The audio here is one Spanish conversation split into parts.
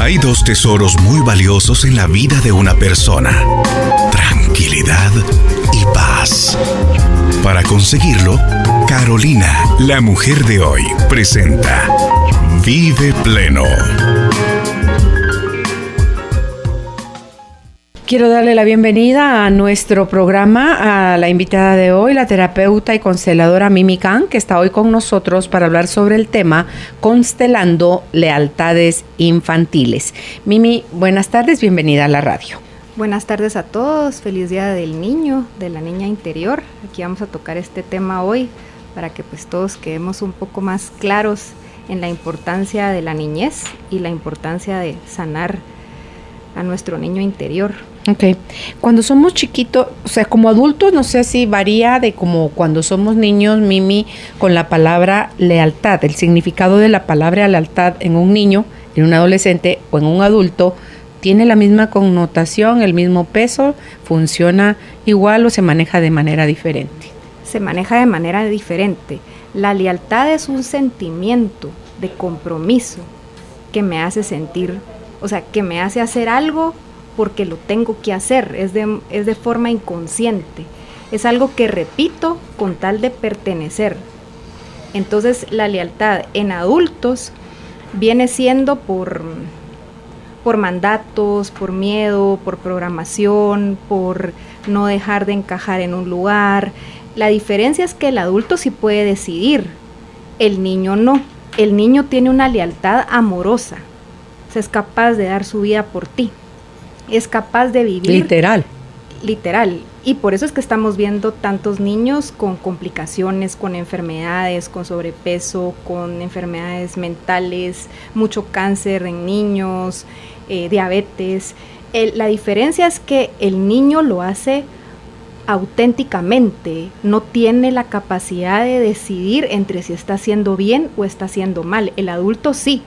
Hay dos tesoros muy valiosos en la vida de una persona: tranquilidad y paz. Para conseguirlo, Carolina, la mujer de hoy, presenta Vive Pleno. Quiero darle la bienvenida a nuestro programa a la invitada de hoy, la terapeuta y consteladora Mimi Khan, que está hoy con nosotros para hablar sobre el tema Constelando lealtades infantiles. Mimi, buenas tardes, bienvenida a la radio. Buenas tardes a todos, feliz día del niño, de la niña interior. Aquí vamos a tocar este tema hoy para que pues todos quedemos un poco más claros en la importancia de la niñez y la importancia de sanar a nuestro niño interior. Ok. Cuando somos chiquitos, o sea, como adultos, no sé si varía de como cuando somos niños, Mimi, con la palabra lealtad. El significado de la palabra lealtad en un niño, en un adolescente o en un adulto, ¿tiene la misma connotación, el mismo peso? ¿Funciona igual o se maneja de manera diferente? Se maneja de manera diferente. La lealtad es un sentimiento de compromiso que me hace sentir, o sea, que me hace hacer algo porque lo tengo que hacer, es de forma inconsciente. Es algo que repito con tal de pertenecer. Entonces, la lealtad en adultos viene siendo por mandatos, por miedo, por programación, por no dejar de encajar en un lugar. La diferencia es que el adulto sí puede decidir, el niño no. El niño tiene una lealtad amorosa, o sea, es capaz de dar su vida por ti, es capaz de vivir. Literal. Y por eso es que estamos viendo tantos niños con complicaciones, con enfermedades, con sobrepeso, con enfermedades mentales, mucho cáncer en niños, diabetes. La diferencia es que el niño lo hace auténticamente, no tiene la capacidad de decidir entre si está haciendo bien o está haciendo mal. El adulto sí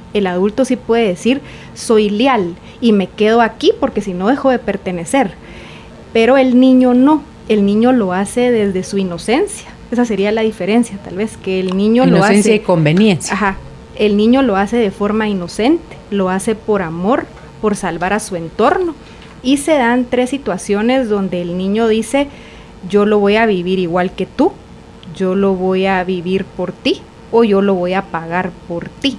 puede decir, soy leal y me quedo aquí porque si no dejo de pertenecer. Pero el niño no, el niño lo hace desde su inocencia. Esa sería la diferencia, tal vez, que el niño lo hace... Inocencia y conveniencia. Ajá, el niño lo hace de forma inocente, lo hace por amor, por salvar a su entorno. Y se dan 3 situaciones donde el niño dice, yo lo voy a vivir igual que tú, yo lo voy a vivir por ti o yo lo voy a pagar por ti.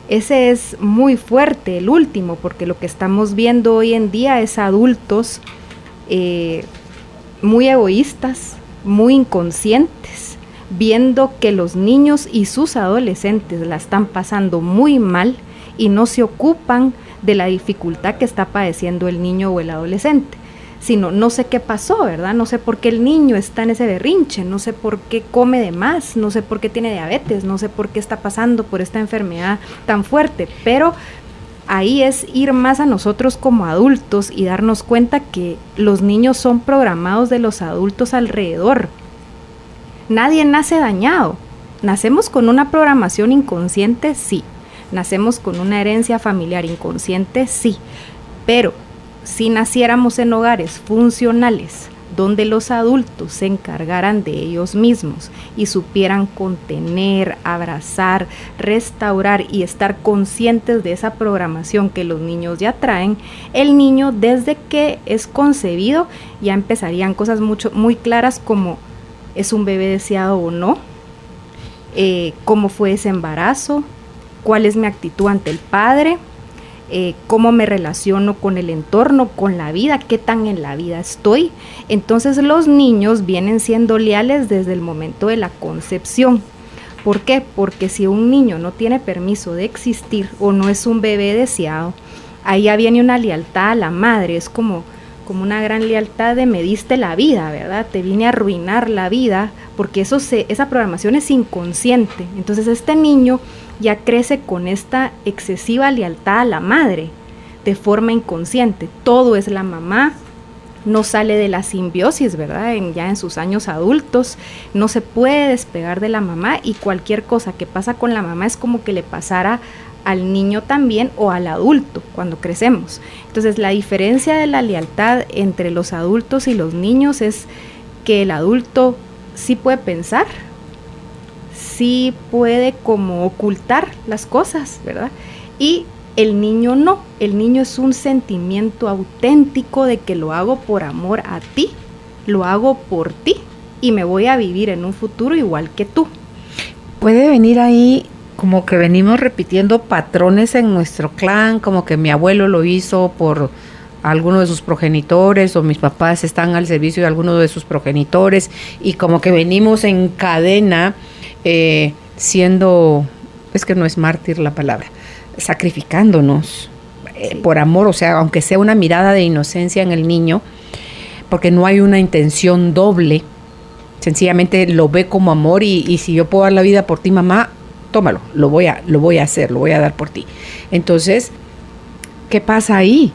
Ese es muy fuerte, el último, porque lo que estamos viendo hoy en día es adultos muy egoístas, muy inconscientes, viendo que los niños y sus adolescentes la están pasando muy mal y no se ocupan de la dificultad que está padeciendo el niño o el adolescente, sino no sé qué pasó, ¿verdad? No sé por qué el niño está en ese berrinche, no sé por qué come de más, no sé por qué tiene diabetes, no sé por qué está pasando por esta enfermedad tan fuerte, pero ahí es ir más a nosotros como adultos y darnos cuenta que los niños son programados de los adultos alrededor. Nadie nace dañado. ¿Nacemos con una programación inconsciente? Sí. ¿Nacemos con una herencia familiar inconsciente? Sí. Pero si naciéramos en hogares funcionales, donde los adultos se encargaran de ellos mismos y supieran contener, abrazar, restaurar y estar conscientes de esa programación que los niños ya traen, el niño desde que es concebido ya empezarían cosas muy claras como es un bebé deseado o no, cómo fue ese embarazo, cuál es mi actitud ante el padre, cómo me relaciono con el entorno, con la vida, qué tan en la vida estoy. Entonces los niños vienen siendo leales desde el momento de la concepción. ¿Por qué? Porque si un niño no tiene permiso de existir o no es un bebé deseado, ahí ya viene una lealtad a la madre, es como una gran lealtad de me diste la vida, ¿verdad? Te vine a arruinar la vida, porque esa programación es inconsciente. Entonces este niño ya crece con esta excesiva lealtad a la madre, de forma inconsciente. Todo es la mamá, no sale de la simbiosis, ¿verdad? Ya en sus años adultos, no se puede despegar de la mamá y cualquier cosa que pasa con la mamá es como que le pasara al niño también o al adulto cuando crecemos. Entonces la diferencia de la lealtad entre los adultos y los niños es que el adulto sí puede pensar, sí puede como ocultar las cosas, ¿verdad? Y El niño no, el niño es un sentimiento auténtico de que lo hago por amor a ti, lo hago por ti y me voy a vivir en un futuro igual que tú. Puede venir ahí como que venimos repitiendo patrones en nuestro clan, como que mi abuelo lo hizo por alguno de sus progenitores o mis papás están al servicio de alguno de sus progenitores y como que venimos en cadena siendo, es que no es mártir la palabra, sacrificándonos por amor, o sea, aunque sea una mirada de inocencia en el niño, porque no hay una intención doble, sencillamente lo ve como amor y si yo puedo dar la vida por ti, mamá, tómalo, lo voy a hacer, lo voy a dar por ti. Entonces, ¿qué pasa ahí,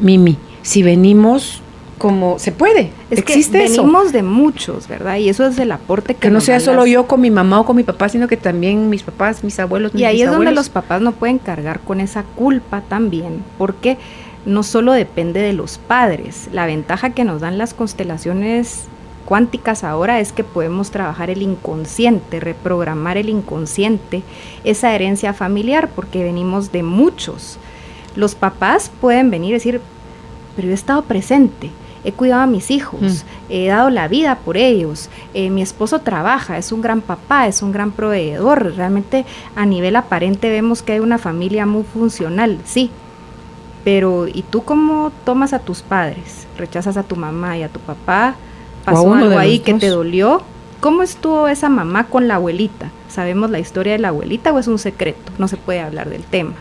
Mimi? Si venimos como se puede, es existe que venimos eso. de muchos, ¿verdad? Y eso es el aporte Que no nos sea dan solo yo con mi mamá o con mi papá, sino que también mis papás, mis abuelos, mis Y ahí es donde bisabuelos. los papás no pueden cargar con esa culpa también, porque no solo depende de los padres. La ventaja que nos dan las constelaciones cuánticas ahora es que podemos trabajar el inconsciente, reprogramar el inconsciente, esa herencia familiar, porque venimos de muchos. Los papás pueden venir y decir, pero yo he estado presente, he cuidado a mis hijos, he dado la vida por ellos, mi esposo trabaja, es un gran papá, es un gran proveedor, realmente a nivel aparente vemos que hay una familia muy funcional, sí, pero ¿y tú cómo tomas a tus padres? ¿Rechazas a tu mamá y a tu papá? ¿Pasó algo ahí que te dolió? ¿Cómo estuvo esa mamá con la abuelita? ¿Sabemos la historia de la abuelita o es un secreto? No se puede hablar del tema.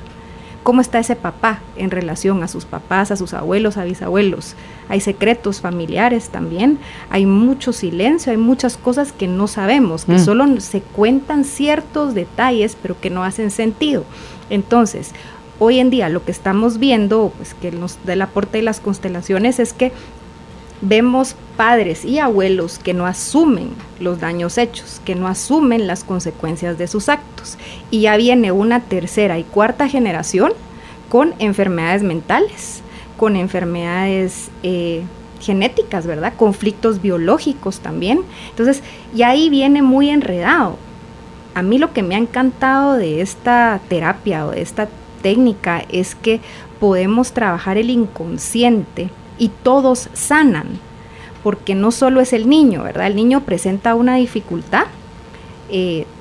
¿Cómo está ese papá en relación a sus papás, a sus abuelos, a bisabuelos? Hay secretos familiares también, hay mucho silencio, hay muchas cosas que no sabemos, que solo se cuentan ciertos detalles, pero que no hacen sentido. Entonces, hoy en día lo que estamos viendo, pues que nos da el aporte de las constelaciones, es que vemos padres y abuelos que no asumen los daños hechos, que no asumen las consecuencias de sus actos. Y ya viene una tercera y cuarta generación con enfermedades mentales, con enfermedades genéticas, ¿verdad? Conflictos biológicos también. Entonces, y ahí viene muy enredado. A mí lo que me ha encantado de esta terapia o de esta técnica es que podemos trabajar el inconsciente y todos sanan, porque no solo es el niño, ¿verdad? El niño presenta una dificultad,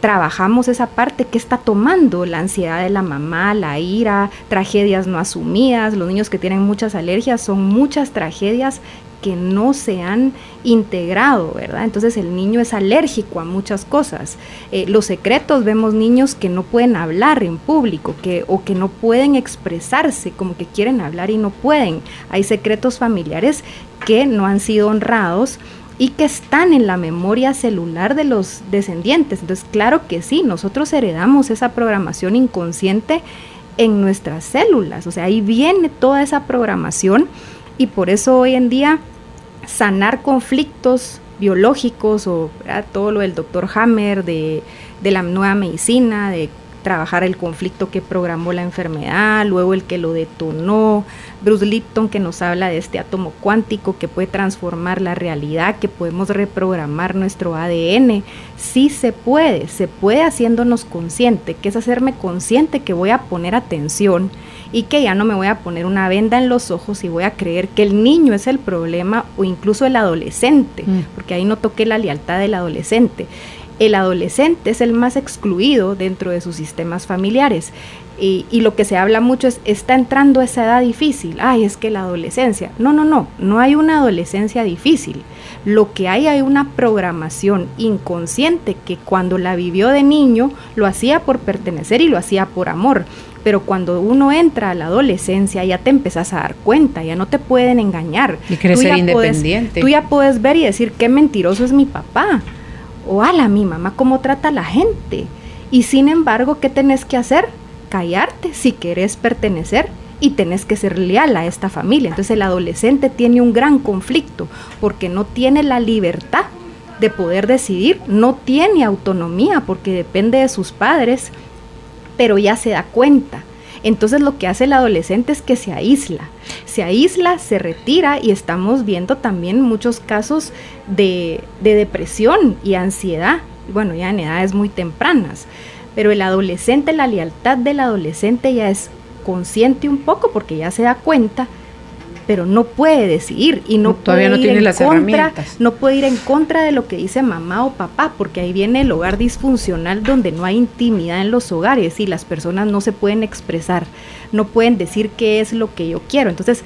trabajamos esa parte que está tomando la ansiedad de la mamá, la ira, tragedias no asumidas. Los niños que tienen muchas alergias son muchas tragedias que no se han integrado, ¿verdad? Entonces el niño es alérgico a muchas cosas. Los secretos, vemos niños que no pueden hablar en público, o que no pueden expresarse, como que quieren hablar y no pueden. Hay secretos familiares que no han sido honrados y que están en la memoria celular de los descendientes. Entonces, claro que sí, nosotros heredamos esa programación inconsciente en nuestras células, o sea, ahí viene toda esa programación, y por eso hoy en día sanar conflictos biológicos o todo lo del doctor Hammer, de la nueva medicina, de trabajar el conflicto que programó la enfermedad, luego el que lo detonó, Bruce Lipton, que nos habla de este átomo cuántico que puede transformar la realidad, que podemos reprogramar nuestro ADN. Sí se puede haciéndonos consciente, que es hacerme consciente que voy a poner atención y que ya no me voy a poner una venda en los ojos y voy a creer que el niño es el problema, o incluso el adolescente, porque ahí no toqué la lealtad del adolescente. El adolescente es el más excluido dentro de sus sistemas familiares, y lo que se habla mucho es, está entrando a esa edad difícil, ay, es que la adolescencia, no hay una adolescencia difícil. Lo que hay una programación inconsciente que cuando la vivió de niño lo hacía por pertenecer y lo hacía por amor, pero cuando uno entra a la adolescencia ya te empezás a dar cuenta, ya no te pueden engañar. Y quieres ser independiente. Tú ya puedes ver y decir, qué mentiroso es mi papá, o ala, mi mamá cómo trata a la gente. Y sin embargo, ¿qué tenés que hacer? Callarte si querés pertenecer, y tenés que ser leal a esta familia. Entonces el adolescente tiene un gran conflicto porque no tiene la libertad de poder decidir, no tiene autonomía porque depende de sus padres, pero ya se da cuenta. Entonces lo que hace el adolescente es que se aísla, se retira, y estamos viendo también muchos casos de depresión y ansiedad, bueno, ya en edades muy tempranas. Pero el adolescente, la lealtad del adolescente ya es consiente un poco porque ya se da cuenta, pero no puede decidir y todavía no tiene las herramientas. No puede ir en contra de lo que dice mamá o papá, porque ahí viene el hogar disfuncional donde no hay intimidad en los hogares y las personas no se pueden expresar, no pueden decir qué es lo que yo quiero. Entonces,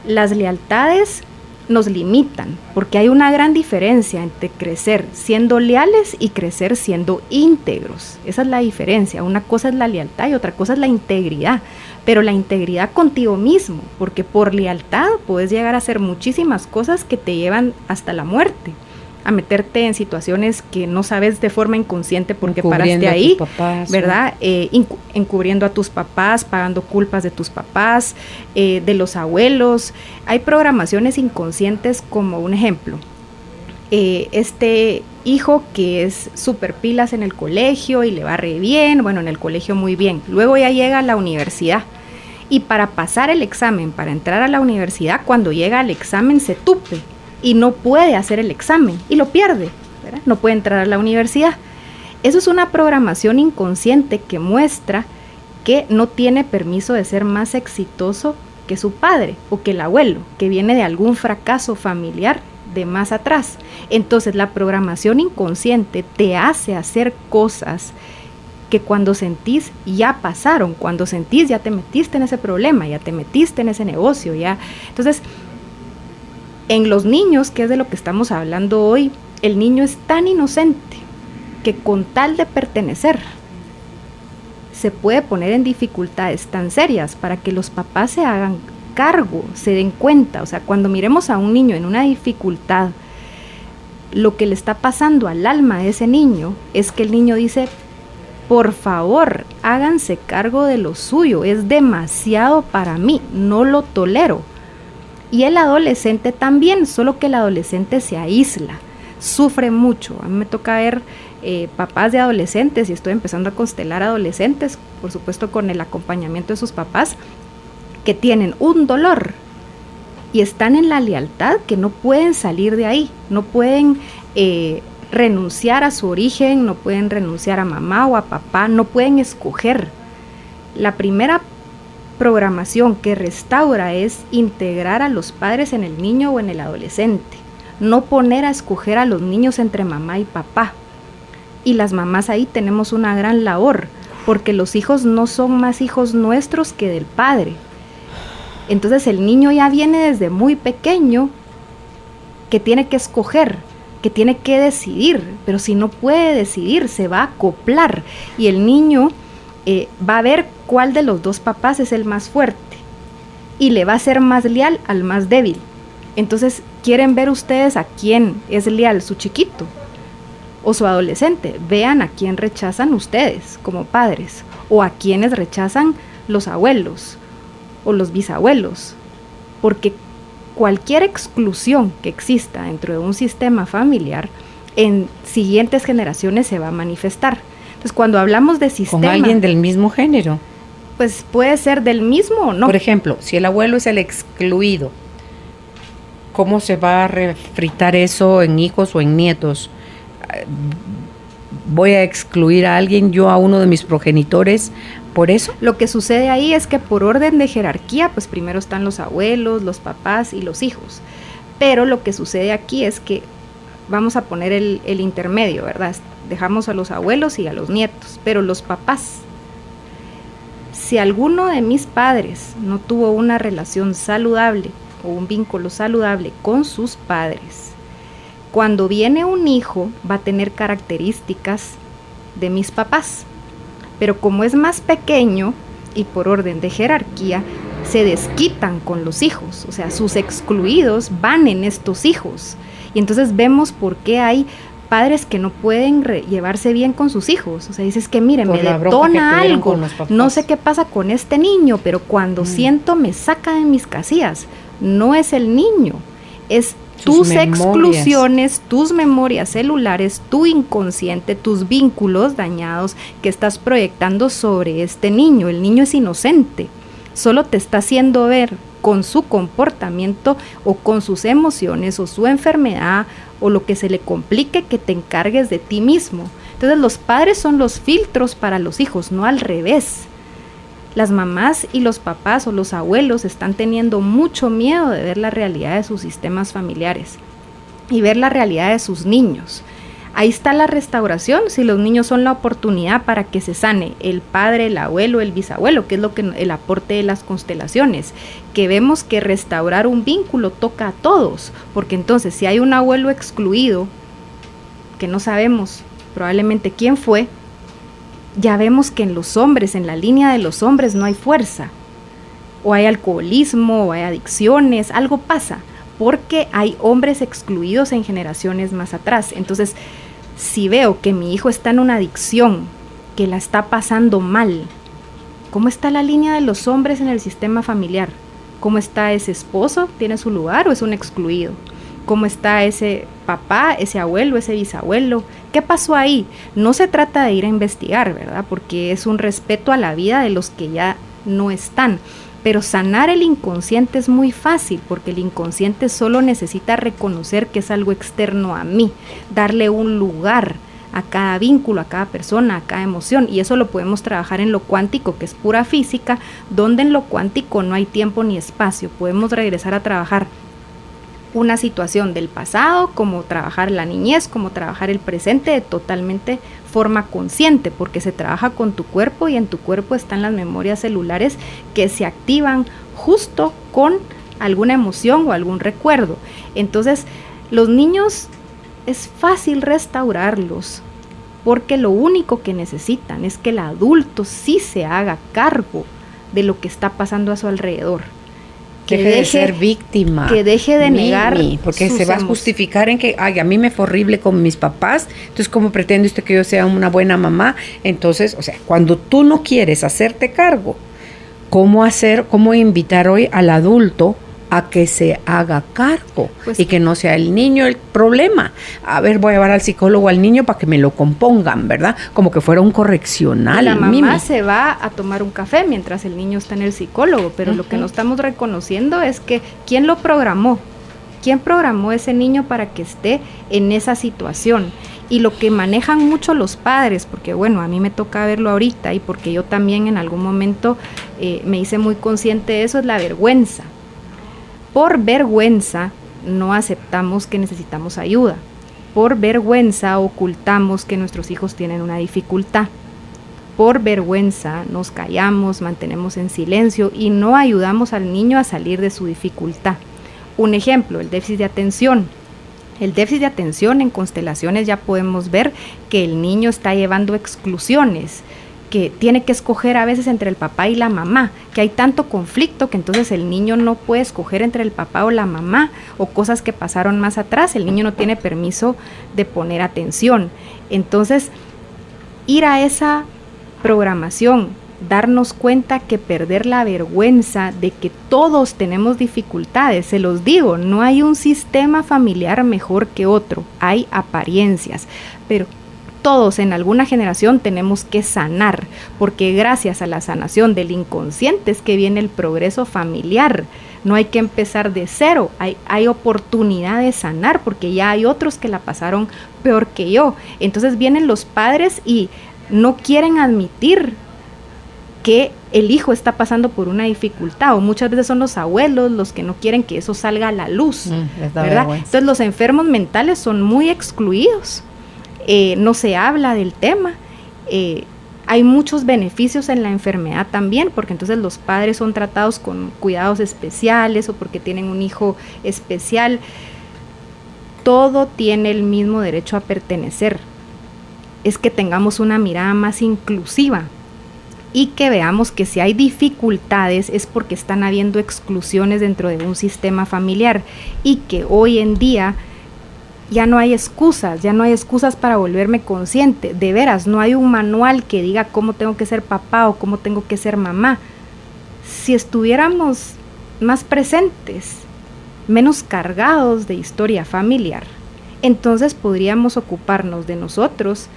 las lealtades nos limitan, porque hay una gran diferencia entre crecer siendo leales y crecer siendo íntegros. Esa es la diferencia. Una cosa es la lealtad y otra cosa es la integridad, pero la integridad contigo mismo, porque por lealtad puedes llegar a hacer muchísimas cosas que te llevan hasta la muerte, a meterte en situaciones que no sabes de forma inconsciente porque paraste ahí, papás, ¿verdad? Encubriendo a tus papás, pagando culpas de tus papás, de los abuelos. Hay programaciones inconscientes, como un ejemplo, este hijo que es súper pilas en el colegio y le va re bien, bueno, en el colegio muy bien, luego ya llega a la universidad y para pasar el examen, para entrar a la universidad, cuando llega al examen se tupe y no puede hacer el examen y lo pierde, ¿verdad? No puede entrar a la universidad. Eso es una programación inconsciente que muestra que no tiene permiso de ser más exitoso que su padre o que el abuelo, que viene de algún fracaso familiar de más atrás. Entonces la programación inconsciente te hace hacer cosas que cuando sentís ya pasaron, cuando sentís ya te metiste en ese problema, ya te metiste en ese negocio, ya. Entonces, en los niños, que es de lo que estamos hablando hoy, el niño es tan inocente que con tal de pertenecer se puede poner en dificultades tan serias para que los papás se hagan cargo, se den cuenta. O sea, cuando miremos a un niño en una dificultad, lo que le está pasando al alma de ese niño es que el niño dice: por favor, háganse cargo de lo suyo, es demasiado para mí, no lo tolero. Y el adolescente también, solo que el adolescente se aísla, sufre mucho. A mí me toca ver papás de adolescentes y estoy empezando a constelar adolescentes, por supuesto con el acompañamiento de sus papás, que tienen un dolor y están en la lealtad que no pueden salir de ahí, no pueden renunciar a su origen, no pueden renunciar a mamá o a papá, no pueden escoger. La primera programación que restaura es integrar a los padres en el niño o en el adolescente, no poner a escoger a los niños entre mamá y papá. Y las mamás ahí tenemos una gran labor, porque los hijos no son más hijos nuestros que del padre. Entonces el niño ya viene desde muy pequeño que tiene que escoger, que tiene que decidir, pero si no puede decidir se va a acoplar y el niño va a ver cuál de los dos papás es el más fuerte y le va a ser más leal al más débil. Entonces, ¿quieren ver ustedes a quién es leal su chiquito o su adolescente? Vean a quién rechazan ustedes como padres o a quiénes rechazan los abuelos o los bisabuelos, porque cualquier exclusión que exista dentro de un sistema familiar en siguientes generaciones se va a manifestar. Entonces, cuando hablamos de sistema... ¿Con alguien del mismo género? Pues puede ser del mismo o no. Por ejemplo, si el abuelo es el excluido, ¿cómo se va a refritar eso en hijos o en nietos? ¿Voy a excluir a alguien, yo a uno de mis progenitores, por eso? Lo que sucede ahí es que por orden de jerarquía, pues primero están los abuelos, los papás y los hijos. Pero lo que sucede aquí es que vamos a poner el intermedio, ¿verdad? Dejamos a los abuelos y a los nietos, pero los papás. Si alguno de mis padres no tuvo una relación saludable o un vínculo saludable con sus padres, cuando viene un hijo va a tener características de mis papás, pero como es más pequeño y por orden de jerarquía, se desquitan con los hijos, o sea, sus excluidos van en estos hijos. Y entonces vemos por qué hay padres que no pueden llevarse bien con sus hijos. O sea, dices que mire, me detona algo, no sé qué pasa con este niño, pero cuando siento me saca de mis casillas. No es el niño, es tus exclusiones, tus memorias celulares, tu inconsciente, tus vínculos dañados que estás proyectando sobre este niño. El niño es inocente, solo te está haciendo ver con su comportamiento o con sus emociones o su enfermedad o lo que se le complique, que te encargues de ti mismo. Entonces los padres son los filtros para los hijos, no al revés. las mamás y los papás o los abuelos están teniendo mucho miedo de ver la realidad de sus sistemas familiares y ver la realidad de sus niños. Ahí está la restauración, si los niños son la oportunidad para que se sane el padre, el abuelo, el bisabuelo, que es lo que el aporte de las constelaciones, que vemos que restaurar un vínculo toca a todos, porque entonces si hay un abuelo excluido, que no sabemos probablemente quién fue, ya vemos que en los hombres, en la línea de los hombres no hay fuerza, o hay alcoholismo, o hay adicciones, algo pasa, porque hay hombres excluidos en generaciones más atrás. Entonces, si veo que mi hijo está en una adicción, que la está pasando mal, ¿cómo está la línea de los hombres en el sistema familiar? ¿Cómo está ese esposo? ¿Tiene su lugar o es un excluido? ¿Cómo está ese papá, ese abuelo, ese bisabuelo? ¿Qué pasó ahí? No se trata de ir a investigar, ¿verdad? Porque es un respeto a la vida de los que ya no están. Pero sanar el inconsciente es muy fácil, porque el inconsciente solo necesita reconocer que es algo externo a mí, darle un lugar a cada vínculo, a cada persona, a cada emoción, y eso lo podemos trabajar en lo cuántico, que es pura física, donde en lo cuántico no hay tiempo ni espacio. Podemos regresar a trabajar una situación del pasado, como trabajar la niñez, como trabajar el presente de totalmente forma consciente, porque se trabaja con tu cuerpo y en tu cuerpo están las memorias celulares que se activan justo con alguna emoción o algún recuerdo. Entonces, los niños es fácil restaurarlos, porque lo único que necesitan es que el adulto sí se haga cargo de lo que está pasando a su alrededor. Deje de ser víctima. Que deje de negar. Porque se va a justificar en que, ay, a mí me fue horrible con mis papás, entonces ¿cómo pretende usted que yo sea una buena mamá? Entonces, o sea, cuando tú no quieres hacerte cargo, ¿cómo invitar hoy al adulto a que se haga cargo? Pues, y que no sea el niño el problema? A ver, voy a llevar al psicólogo al niño para que me lo compongan, ¿verdad? Como que fuera un correccional. La mamá se va a tomar un café mientras el niño está en el psicólogo, pero lo que no estamos reconociendo es que ¿quién lo programó? ¿Quién programó ese niño para que esté en esa situación? Y lo que manejan mucho los padres, porque bueno, a mí me toca verlo ahorita y porque yo también en algún momento me hice muy consciente de eso, es la vergüenza. Por vergüenza no aceptamos que necesitamos ayuda. Por vergüenza ocultamos que nuestros hijos tienen una dificultad. Por vergüenza nos callamos, mantenemos en silencio y no ayudamos al niño a salir de su dificultad. Un ejemplo, el déficit de atención. El déficit de atención en constelaciones ya podemos ver que el niño está llevando exclusiones, que tiene que escoger a veces entre el papá y la mamá, que hay tanto conflicto que entonces el niño no puede escoger entre el papá o la mamá, o cosas que pasaron más atrás, el niño no tiene permiso de poner atención. Entonces, ir a esa programación, darnos cuenta que perder la vergüenza de que todos tenemos dificultades, se los digo, no hay un sistema familiar mejor que otro, hay apariencias, pero todos en alguna generación tenemos que sanar, porque gracias a la sanación del inconsciente es que viene el progreso familiar. No hay que empezar de cero, hay oportunidad de sanar, porque ya hay otros que la pasaron peor que yo. Entonces vienen los padres y no quieren admitir que el hijo está pasando por una dificultad, o muchas veces son los abuelos los que no quieren que eso salga a la luz, ¿verdad? Entonces los enfermos mentales son muy excluidos. No se habla del tema, hay muchos beneficios en la enfermedad también, porque entonces los padres son tratados con cuidados especiales o porque tienen un hijo especial. Todo tiene el mismo derecho a pertenecer, es que tengamos una mirada más inclusiva y que veamos que si hay dificultades es porque están habiendo exclusiones dentro de un sistema familiar y que hoy en día ya no hay excusas para volverme consciente. De veras, no hay un manual que diga cómo tengo que ser papá o cómo tengo que ser mamá. Si estuviéramos más presentes, menos cargados de historia familiar, entonces podríamos ocuparnos de nosotros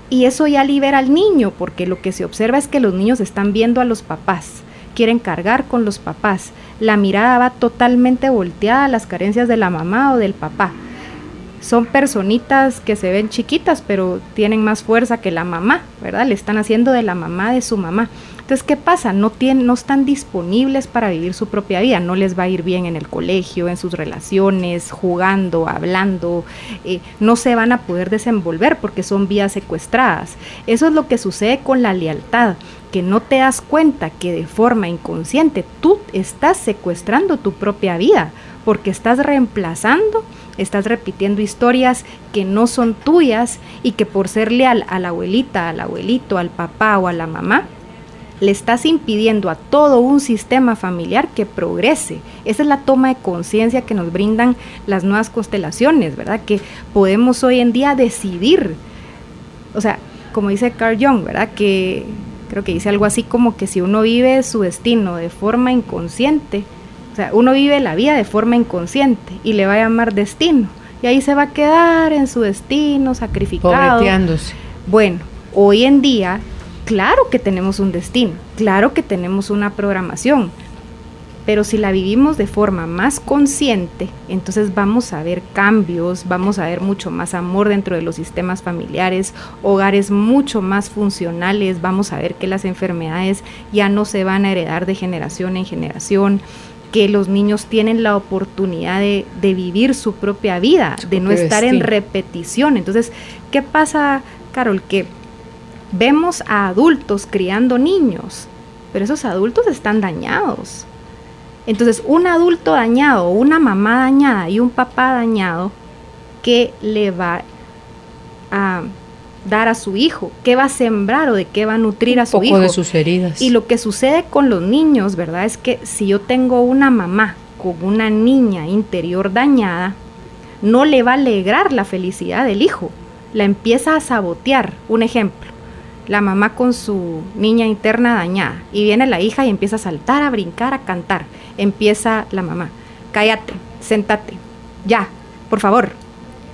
y eso ya libera al niño, porque lo que se observa es que los niños están viendo a los papás, quieren cargar con los papás, la mirada va totalmente volteada a las carencias de la mamá o del papá. Son personitas que se ven chiquitas, pero tienen más fuerza que la mamá, ¿verdad? Le están haciendo de la mamá de su mamá. Entonces, ¿qué pasa? No están disponibles para vivir su propia vida, no les va a ir bien en el colegio, en sus relaciones, jugando, hablando, no se van a poder desenvolver porque son vidas secuestradas. Eso es lo que sucede con la lealtad, que no te das cuenta que de forma inconsciente tú estás secuestrando tu propia vida, porque estás reemplazando, estás repitiendo historias que no son tuyas y que por ser leal a la abuelita, al abuelito, al papá o a la mamá, le estás impidiendo a todo un sistema familiar que progrese. Esa es la toma de conciencia que nos brindan las nuevas constelaciones, ¿verdad? Que podemos hoy en día decidir, o sea, como dice Carl Jung, ¿verdad? Que creo que dice algo así como que si uno vive su destino de forma inconsciente, o sea, uno vive la vida de forma inconsciente y le va a llamar destino. Y ahí se va a quedar en su destino, sacrificado. Pobreteándose. Bueno, hoy en día, claro que tenemos un destino, claro que tenemos una programación, pero si la vivimos de forma más consciente, entonces vamos a ver cambios, vamos a ver mucho más amor dentro de los sistemas familiares, hogares mucho más funcionales, vamos a ver que las enfermedades ya no se van a heredar de generación en generación, que los niños tienen la oportunidad de vivir su propia vida, de no estar en repetición. Entonces, ¿qué pasa, Carol? Que vemos a adultos criando niños, pero esos adultos están dañados. Entonces, un adulto dañado, una mamá dañada y un papá dañado, ¿qué le va a dar a su hijo? ¿Qué va a sembrar o de qué va a nutrir a su hijo? Un poco de sus heridas. Y lo que sucede con los niños, ¿verdad? Es que si yo tengo una mamá con una niña interior dañada, no le va a alegrar la felicidad del hijo, la empieza a sabotear. Un ejemplo, la mamá con su niña interna dañada y viene la hija y empieza a saltar, a brincar, a cantar. Empieza la mamá, cállate, séntate, ya, por favor.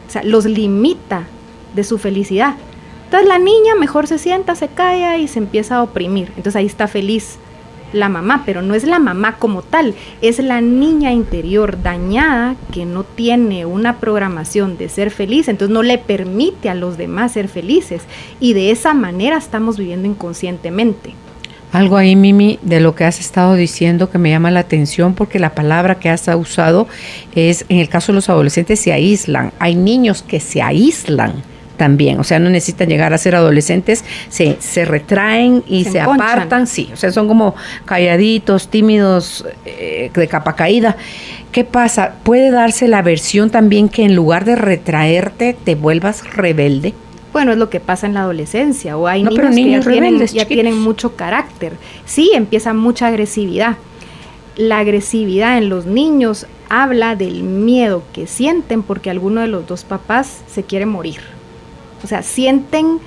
O sea, los limita de su felicidad. Entonces la niña mejor se sienta, se calla y se empieza a oprimir. Entonces ahí está feliz la mamá, pero no es la mamá como tal, es la niña interior dañada que no tiene una programación de ser feliz, entonces no le permite a los demás ser felices y de esa manera estamos viviendo inconscientemente. Algo ahí, Mimi, de lo que has estado diciendo que me llama la atención, porque la palabra que has usado es, en el caso de los adolescentes, se aíslan. Hay niños que se aíslan también, o sea, no necesitan llegar a ser adolescentes, se retraen y se apartan, sí, o sea, son como calladitos, tímidos, de capa caída. ¿Qué pasa? Puede darse la versión también que en lugar de retraerte, te vuelvas rebelde. Bueno, es lo que pasa en la adolescencia, o hay niños que ya tienen mucho carácter. Sí, empieza mucha agresividad. La agresividad en los niños habla del miedo que sienten porque alguno de los dos papás se quiere morir. O sea, sienten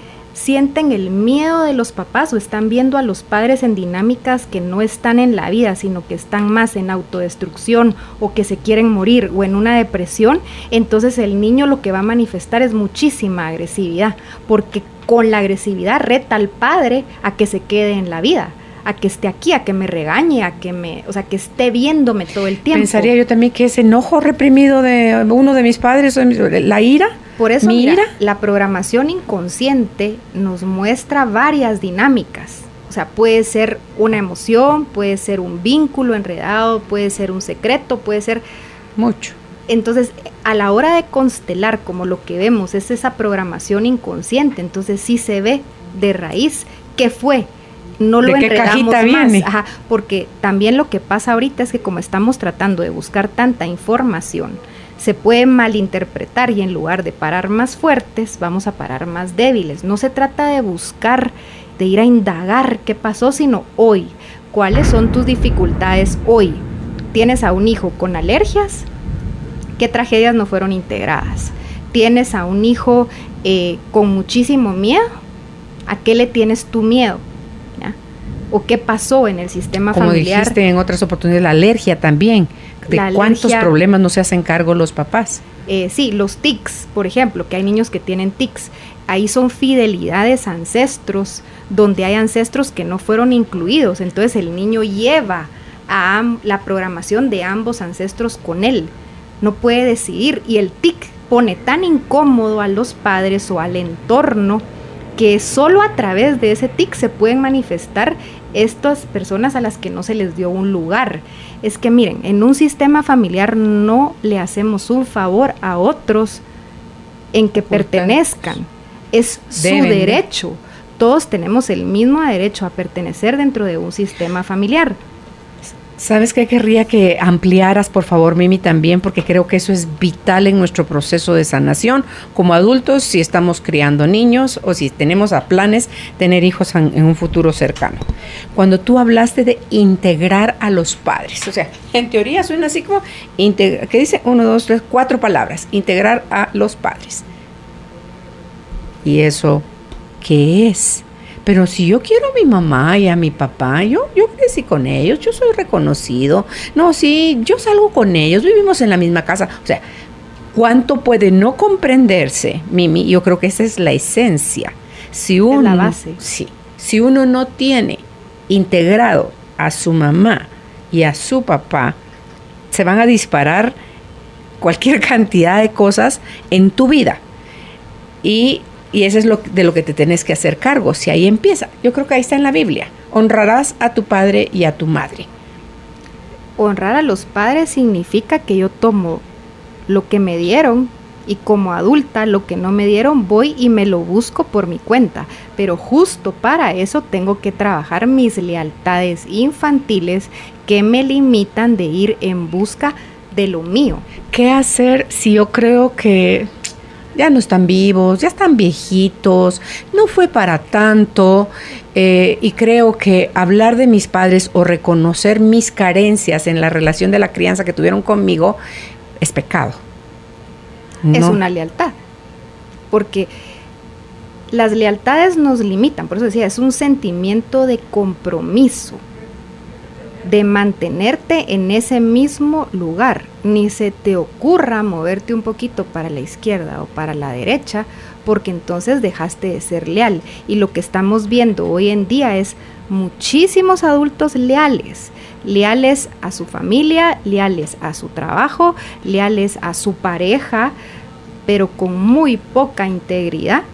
el miedo de los papás o están viendo a los padres en dinámicas que no están en la vida, sino que están más en autodestrucción o que se quieren morir o en una depresión. Entonces el niño lo que va a manifestar es muchísima agresividad, porque con la agresividad reta al padre a que se quede en la vida, a que esté aquí, a que me regañe, o sea, que esté viéndome todo el tiempo. Pensaría yo también que ese enojo reprimido de uno de mis padres, la ira. Por eso, mira, la programación inconsciente nos muestra varias dinámicas. O sea, puede ser una emoción, puede ser un vínculo enredado, puede ser un secreto, puede ser mucho. Entonces, a la hora de constelar, como lo que vemos es esa programación inconsciente, entonces sí se ve de raíz qué fue. No lo enredamos más. Viene? Ajá, porque también lo que pasa ahorita es que como estamos tratando de buscar tanta información, se puede malinterpretar y en lugar de parar más fuertes, vamos a parar más débiles. No se trata de buscar, de ir a indagar qué pasó, sino hoy. ¿Cuáles son tus dificultades hoy? ¿Tienes a un hijo con alergias? ¿Qué tragedias no fueron integradas? ¿Tienes a un hijo con muchísimo miedo? ¿A qué le tienes tu miedo? ¿O qué pasó en el sistema familiar? Como dijiste en otras oportunidades, la alergia también. ¿De cuántos problemas no se hacen cargo los papás? Sí, los tics, por ejemplo, que hay niños que tienen tics. Ahí son fidelidades a ancestros, donde hay ancestros que no fueron incluidos. Entonces el niño lleva a la programación de ambos ancestros con él. No puede decidir y el tic pone tan incómodo a los padres o al entorno que solo a través de ese tic se pueden manifestar estas personas a las que no se les dio un lugar. Es que miren, en un sistema familiar no le hacemos un favor a otros en que pertenezcan. Es su derecho. Todos tenemos el mismo derecho a pertenecer dentro de un sistema familiar. ¿Sabes qué? Querría que ampliaras, por favor, Mimi, también, porque creo que eso es vital en nuestro proceso de sanación como adultos, si estamos criando niños o si tenemos a planes tener hijos en un futuro cercano. Cuando tú hablaste de integrar a los padres, o sea, en teoría suena así como, ¿qué dice? 1, 2, 3, 4 palabras, integrar a los padres. ¿Y eso qué es? Pero si yo quiero a mi mamá y a mi papá, yo crecí con ellos, yo soy reconocido. No, sí, yo salgo con ellos, vivimos en la misma casa. O sea, ¿cuánto puede no comprenderse, Mimi? Yo creo que esa es la esencia. Si uno, es la base. Sí, si uno no tiene integrado a su mamá y a su papá, se van a disparar cualquier cantidad de cosas en tu vida. Y eso es de lo que te tenés que hacer cargo. Si ahí empieza, yo creo que ahí está en la Biblia. Honrarás a tu padre y a tu madre. Honrar a los padres significa que yo tomo lo que me dieron y como adulta lo que no me dieron voy y me lo busco por mi cuenta. Pero justo para eso tengo que trabajar mis lealtades infantiles que me limitan de ir en busca de lo mío. ¿Qué hacer si yo creo que ya no están vivos, ya están viejitos, no fue para tanto, y creo que hablar de mis padres o reconocer mis carencias en la relación de la crianza que tuvieron conmigo es pecado? No. Es una lealtad, porque las lealtades nos limitan, por eso decía, es un sentimiento de compromiso, de mantenerte en ese mismo lugar. Ni se te ocurra moverte un poquito para la izquierda o para la derecha, porque entonces dejaste de ser leal. Y lo que estamos viendo hoy en día es muchísimos adultos leales a su familia, leales a su trabajo, leales a su pareja, pero con muy poca integridad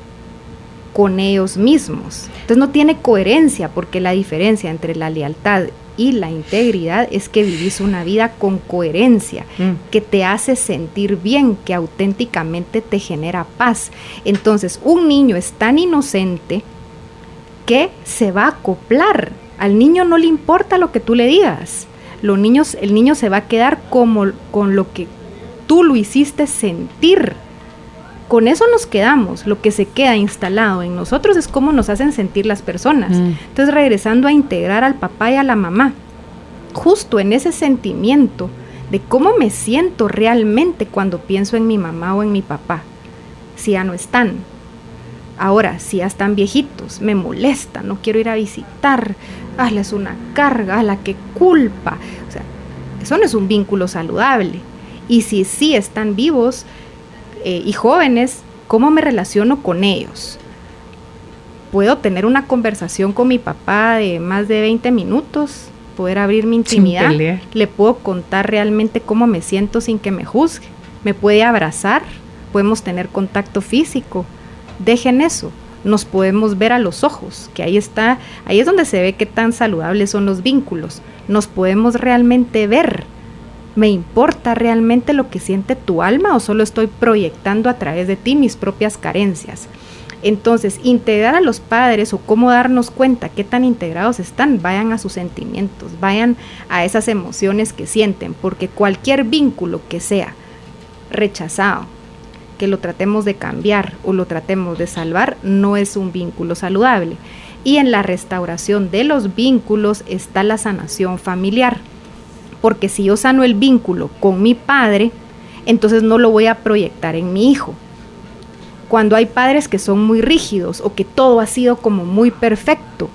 con ellos mismos. Entonces no tiene coherencia, porque la diferencia entre la lealtad y la integridad es que vivís una vida con coherencia, que te hace sentir bien, que auténticamente te genera paz. Entonces, un niño es tan inocente que se va a acoplar. Al niño no le importa lo que tú le digas. El niño se va a quedar con lo que tú lo hiciste sentir. Con eso nos quedamos. Lo que se queda instalado en nosotros es cómo nos hacen sentir las personas. Entonces, regresando a integrar al papá y a la mamá, justo en ese sentimiento de cómo me siento realmente cuando pienso en mi mamá o en mi papá, si ya no están. Ahora, si ya están viejitos, me molesta, no quiero ir a visitar, es una carga, qué culpa. O sea, eso no es un vínculo saludable. Y si sí están vivos, y jóvenes, ¿cómo me relaciono con ellos? ¿Puedo tener una conversación con mi papá de más de 20 minutos? ¿Poder abrir mi intimidad? ¿Le puedo contar realmente cómo me siento sin que me juzgue? ¿Me puede abrazar? ¿Podemos tener contacto físico? Dejen eso. Nos podemos ver a los ojos, que ahí es donde se ve qué tan saludables son los vínculos. Nos podemos realmente ver. ¿Me importa realmente lo que siente tu alma o solo estoy proyectando a través de ti mis propias carencias? Entonces, integrar a los padres o cómo darnos cuenta qué tan integrados están, vayan a sus sentimientos, vayan a esas emociones que sienten, porque cualquier vínculo que sea rechazado, que lo tratemos de cambiar o lo tratemos de salvar, no es un vínculo saludable. Y en la restauración de los vínculos está la sanación familiar. Porque si yo sano el vínculo con mi padre, entonces no lo voy a proyectar en mi hijo. Cuando hay padres que son muy rígidos o que todo ha sido como muy perfecto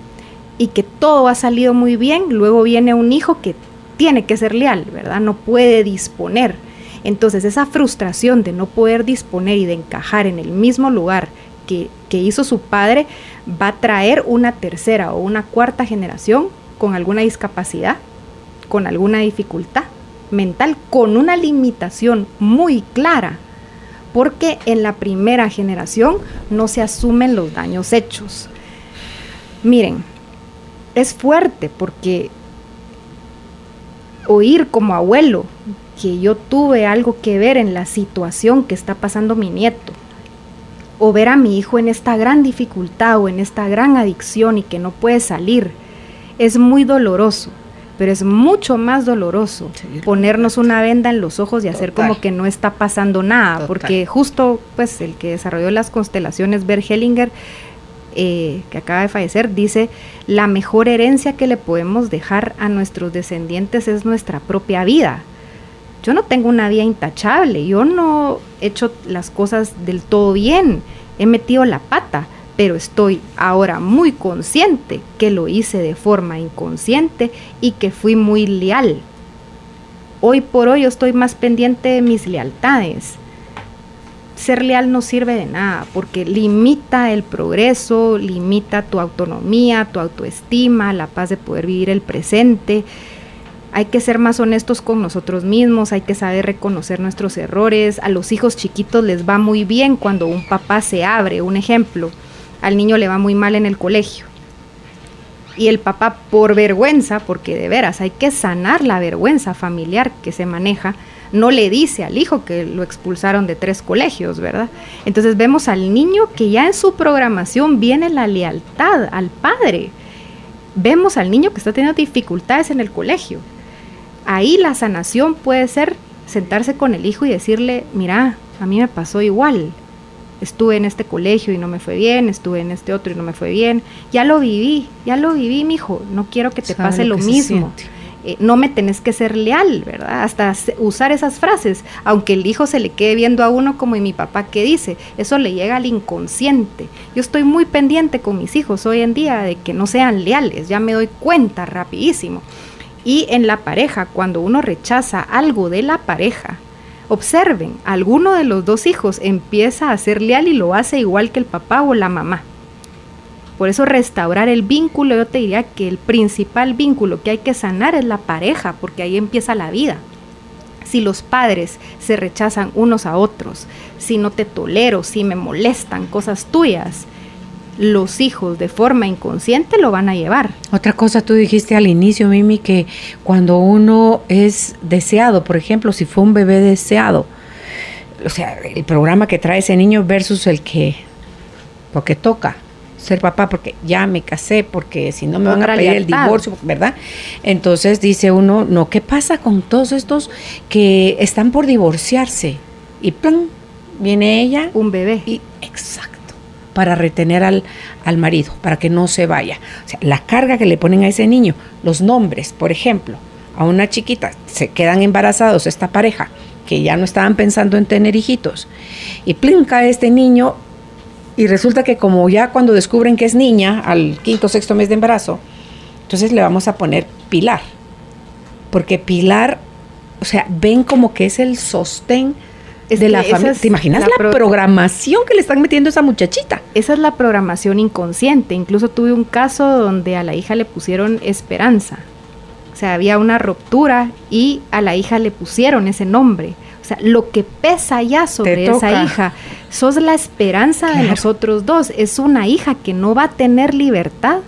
y que todo ha salido muy bien, luego viene un hijo que tiene que ser leal, ¿verdad? No puede disponer. Entonces esa frustración de no poder disponer y de encajar en el mismo lugar que hizo su padre va a traer una tercera o una cuarta generación con alguna discapacidad, con alguna dificultad mental, con una limitación muy clara, porque en la primera generación no se asumen los daños hechos. Miren, es fuerte porque oír como abuelo que yo tuve algo que ver en la situación que está pasando mi nieto, o ver a mi hijo en esta gran dificultad o en esta gran adicción y que no puede salir, es muy doloroso. Pero es mucho más doloroso ponernos una venda en los ojos y hacer como que no está pasando nada, porque justo pues el que desarrolló las constelaciones, Bert Hellinger, que acaba de fallecer, dice: la mejor herencia que le podemos dejar a nuestros descendientes es nuestra propia vida. Yo no tengo una vida intachable, yo no he hecho las cosas del todo bien, he metido la pata, pero estoy ahora muy consciente que lo hice de forma inconsciente y que fui muy leal. Hoy por hoy yo estoy más pendiente de mis lealtades. Ser leal no sirve de nada porque limita el progreso, limita tu autonomía, tu autoestima, la paz de poder vivir el presente. Hay que ser más honestos con nosotros mismos, hay que saber reconocer nuestros errores. A los hijos chiquitos les va muy bien cuando un papá se abre. Un ejemplo: al niño le va muy mal en el colegio y el papá, por vergüenza, porque de veras hay que sanar la vergüenza familiar que se maneja, no le dice al hijo que lo expulsaron de 3 colegios, ¿verdad? Entonces vemos al niño que ya en su programación viene la lealtad al padre. Vemos al niño que está teniendo dificultades en el colegio. Ahí la sanación puede ser sentarse con el hijo y decirle: mira, a mí me pasó igual. Estuve en este colegio y no me fue bien, estuve en este otro y no me fue bien. Ya lo viví, mijo. No quiero que te pase lo mismo. No me tenés que ser leal, ¿verdad? Hasta usar esas frases, aunque el hijo se le quede viendo a uno como mi papá que dice, eso le llega al inconsciente. Yo estoy muy pendiente con mis hijos hoy en día de que no sean leales, ya me doy cuenta rapidísimo. Y en la pareja, cuando uno rechaza algo de la pareja, observen, alguno de los 2 hijos empieza a ser leal y lo hace igual que el papá o la mamá. Por eso restaurar el vínculo, yo te diría que el principal vínculo que hay que sanar es la pareja, porque ahí empieza la vida. Si los padres se rechazan unos a otros, si no te tolero, si me molestan cosas tuyas, los hijos de forma inconsciente lo van a llevar. Otra cosa, tú dijiste al inicio, Mimi, que cuando uno es deseado, por ejemplo, si fue un bebé deseado, o sea, el programa que trae ese niño versus el que, porque toca ser papá, porque ya me casé, porque si no me van a pedir el divorcio, ¿verdad? Entonces dice uno, no, ¿qué pasa con todos estos que están por divorciarse? Y ¡plum! Viene ella. Un bebé. Y exacto, para retener al marido, para que no se vaya. O sea, la carga que le ponen a ese niño, los nombres, por ejemplo, a una chiquita, se quedan embarazados esta pareja, que ya no estaban pensando en tener hijitos, y ¡plum! Cae este niño, y resulta que como ya cuando descubren que es niña, al 5º o 6º mes de embarazo, entonces le vamos a poner Pilar, porque Pilar, o sea, ven como que es el sostén de la familia. ¿Te imaginas la programación que le están metiendo a esa muchachita? Esa es la programación inconsciente. Incluso tuve un caso donde a la hija le pusieron Esperanza. O sea, había una ruptura y a la hija le pusieron ese nombre. O sea, lo que pesa ya sobre esa hija, sos la esperanza de nosotros 2. Es una hija que no va a tener libertad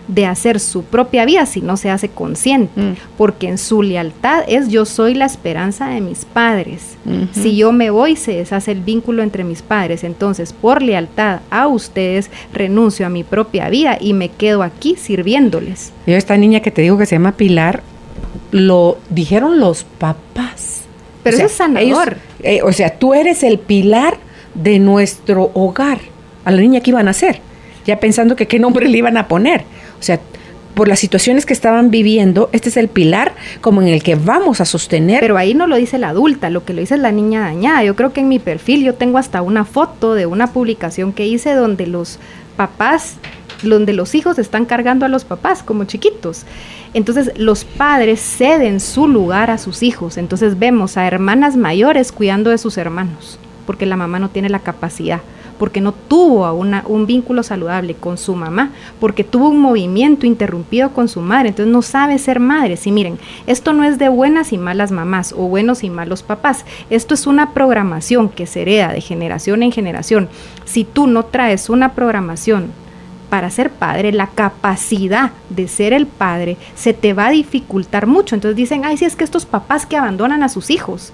de hacer su propia vida si no se hace consciente, porque en su lealtad es: yo soy la esperanza de mis padres. Si yo me voy, se deshace el vínculo entre mis padres. Entonces, por lealtad a ustedes, renuncio a mi propia vida y me quedo aquí sirviéndoles. Yo, esta niña que te digo que se llama Pilar, lo dijeron los papás. Pero eso es sanador. Ellos, o sea, tú eres el pilar de nuestro hogar. A la niña que iban a hacer, ya pensando que qué nombre le iban a poner. O sea, por las situaciones que estaban viviendo, este es el pilar como en el que vamos a sostener. Pero ahí no lo dice la adulta, lo que lo dice es la niña dañada. Yo creo que en mi perfil yo tengo hasta una foto de una publicación que hice donde los papás, donde los hijos están cargando a los papás como chiquitos. Entonces los padres ceden su lugar a sus hijos. Entonces vemos a hermanas mayores cuidando de sus hermanos, porque la mamá no tiene la capacidad, porque no tuvo un vínculo saludable con su mamá, porque tuvo un movimiento interrumpido con su madre, entonces no sabe ser madre. Sí, miren, esto no es de buenas y malas mamás o buenos y malos papás, esto es una programación que se hereda de generación en generación. Si tú no traes una programación para ser padre, la capacidad de ser el padre se te va a dificultar mucho. Entonces dicen, ay, sí, es que estos papás que abandonan a sus hijos,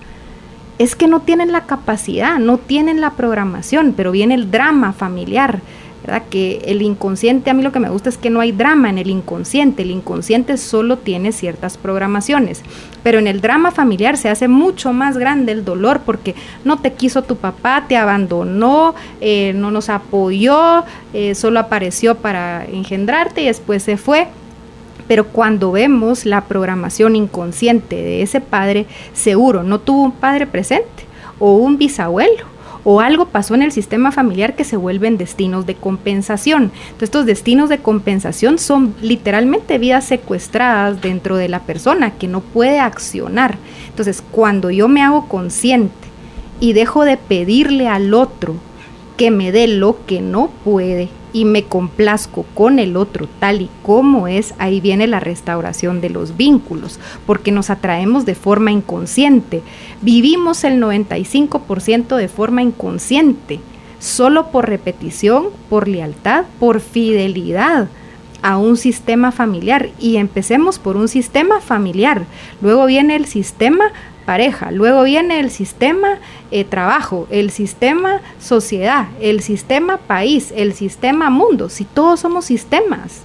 es que no tienen la capacidad, no tienen la programación, pero viene el drama familiar, ¿verdad? Que el inconsciente, a mí lo que me gusta es que no hay drama en el inconsciente solo tiene ciertas programaciones, pero en el drama familiar se hace mucho más grande el dolor porque no te quiso tu papá, te abandonó, no nos apoyó, solo apareció para engendrarte y después se fue. Pero cuando vemos la programación inconsciente de ese padre, seguro no tuvo un padre presente o un bisabuelo o algo pasó en el sistema familiar que se vuelven destinos de compensación. Entonces, estos destinos de compensación son literalmente vidas secuestradas dentro de la persona que no puede accionar. Entonces, cuando yo me hago consciente y dejo de pedirle al otro que me dé lo que no puede y me complazco con el otro tal y como es, ahí viene la restauración de los vínculos, porque nos atraemos de forma inconsciente. Vivimos el 95% de forma inconsciente, solo por repetición, por lealtad, por fidelidad a un sistema familiar. Y empecemos por un sistema familiar, luego viene el sistema pareja, luego viene el sistema trabajo, el sistema sociedad, el sistema país, el sistema mundo. Si todos somos sistemas,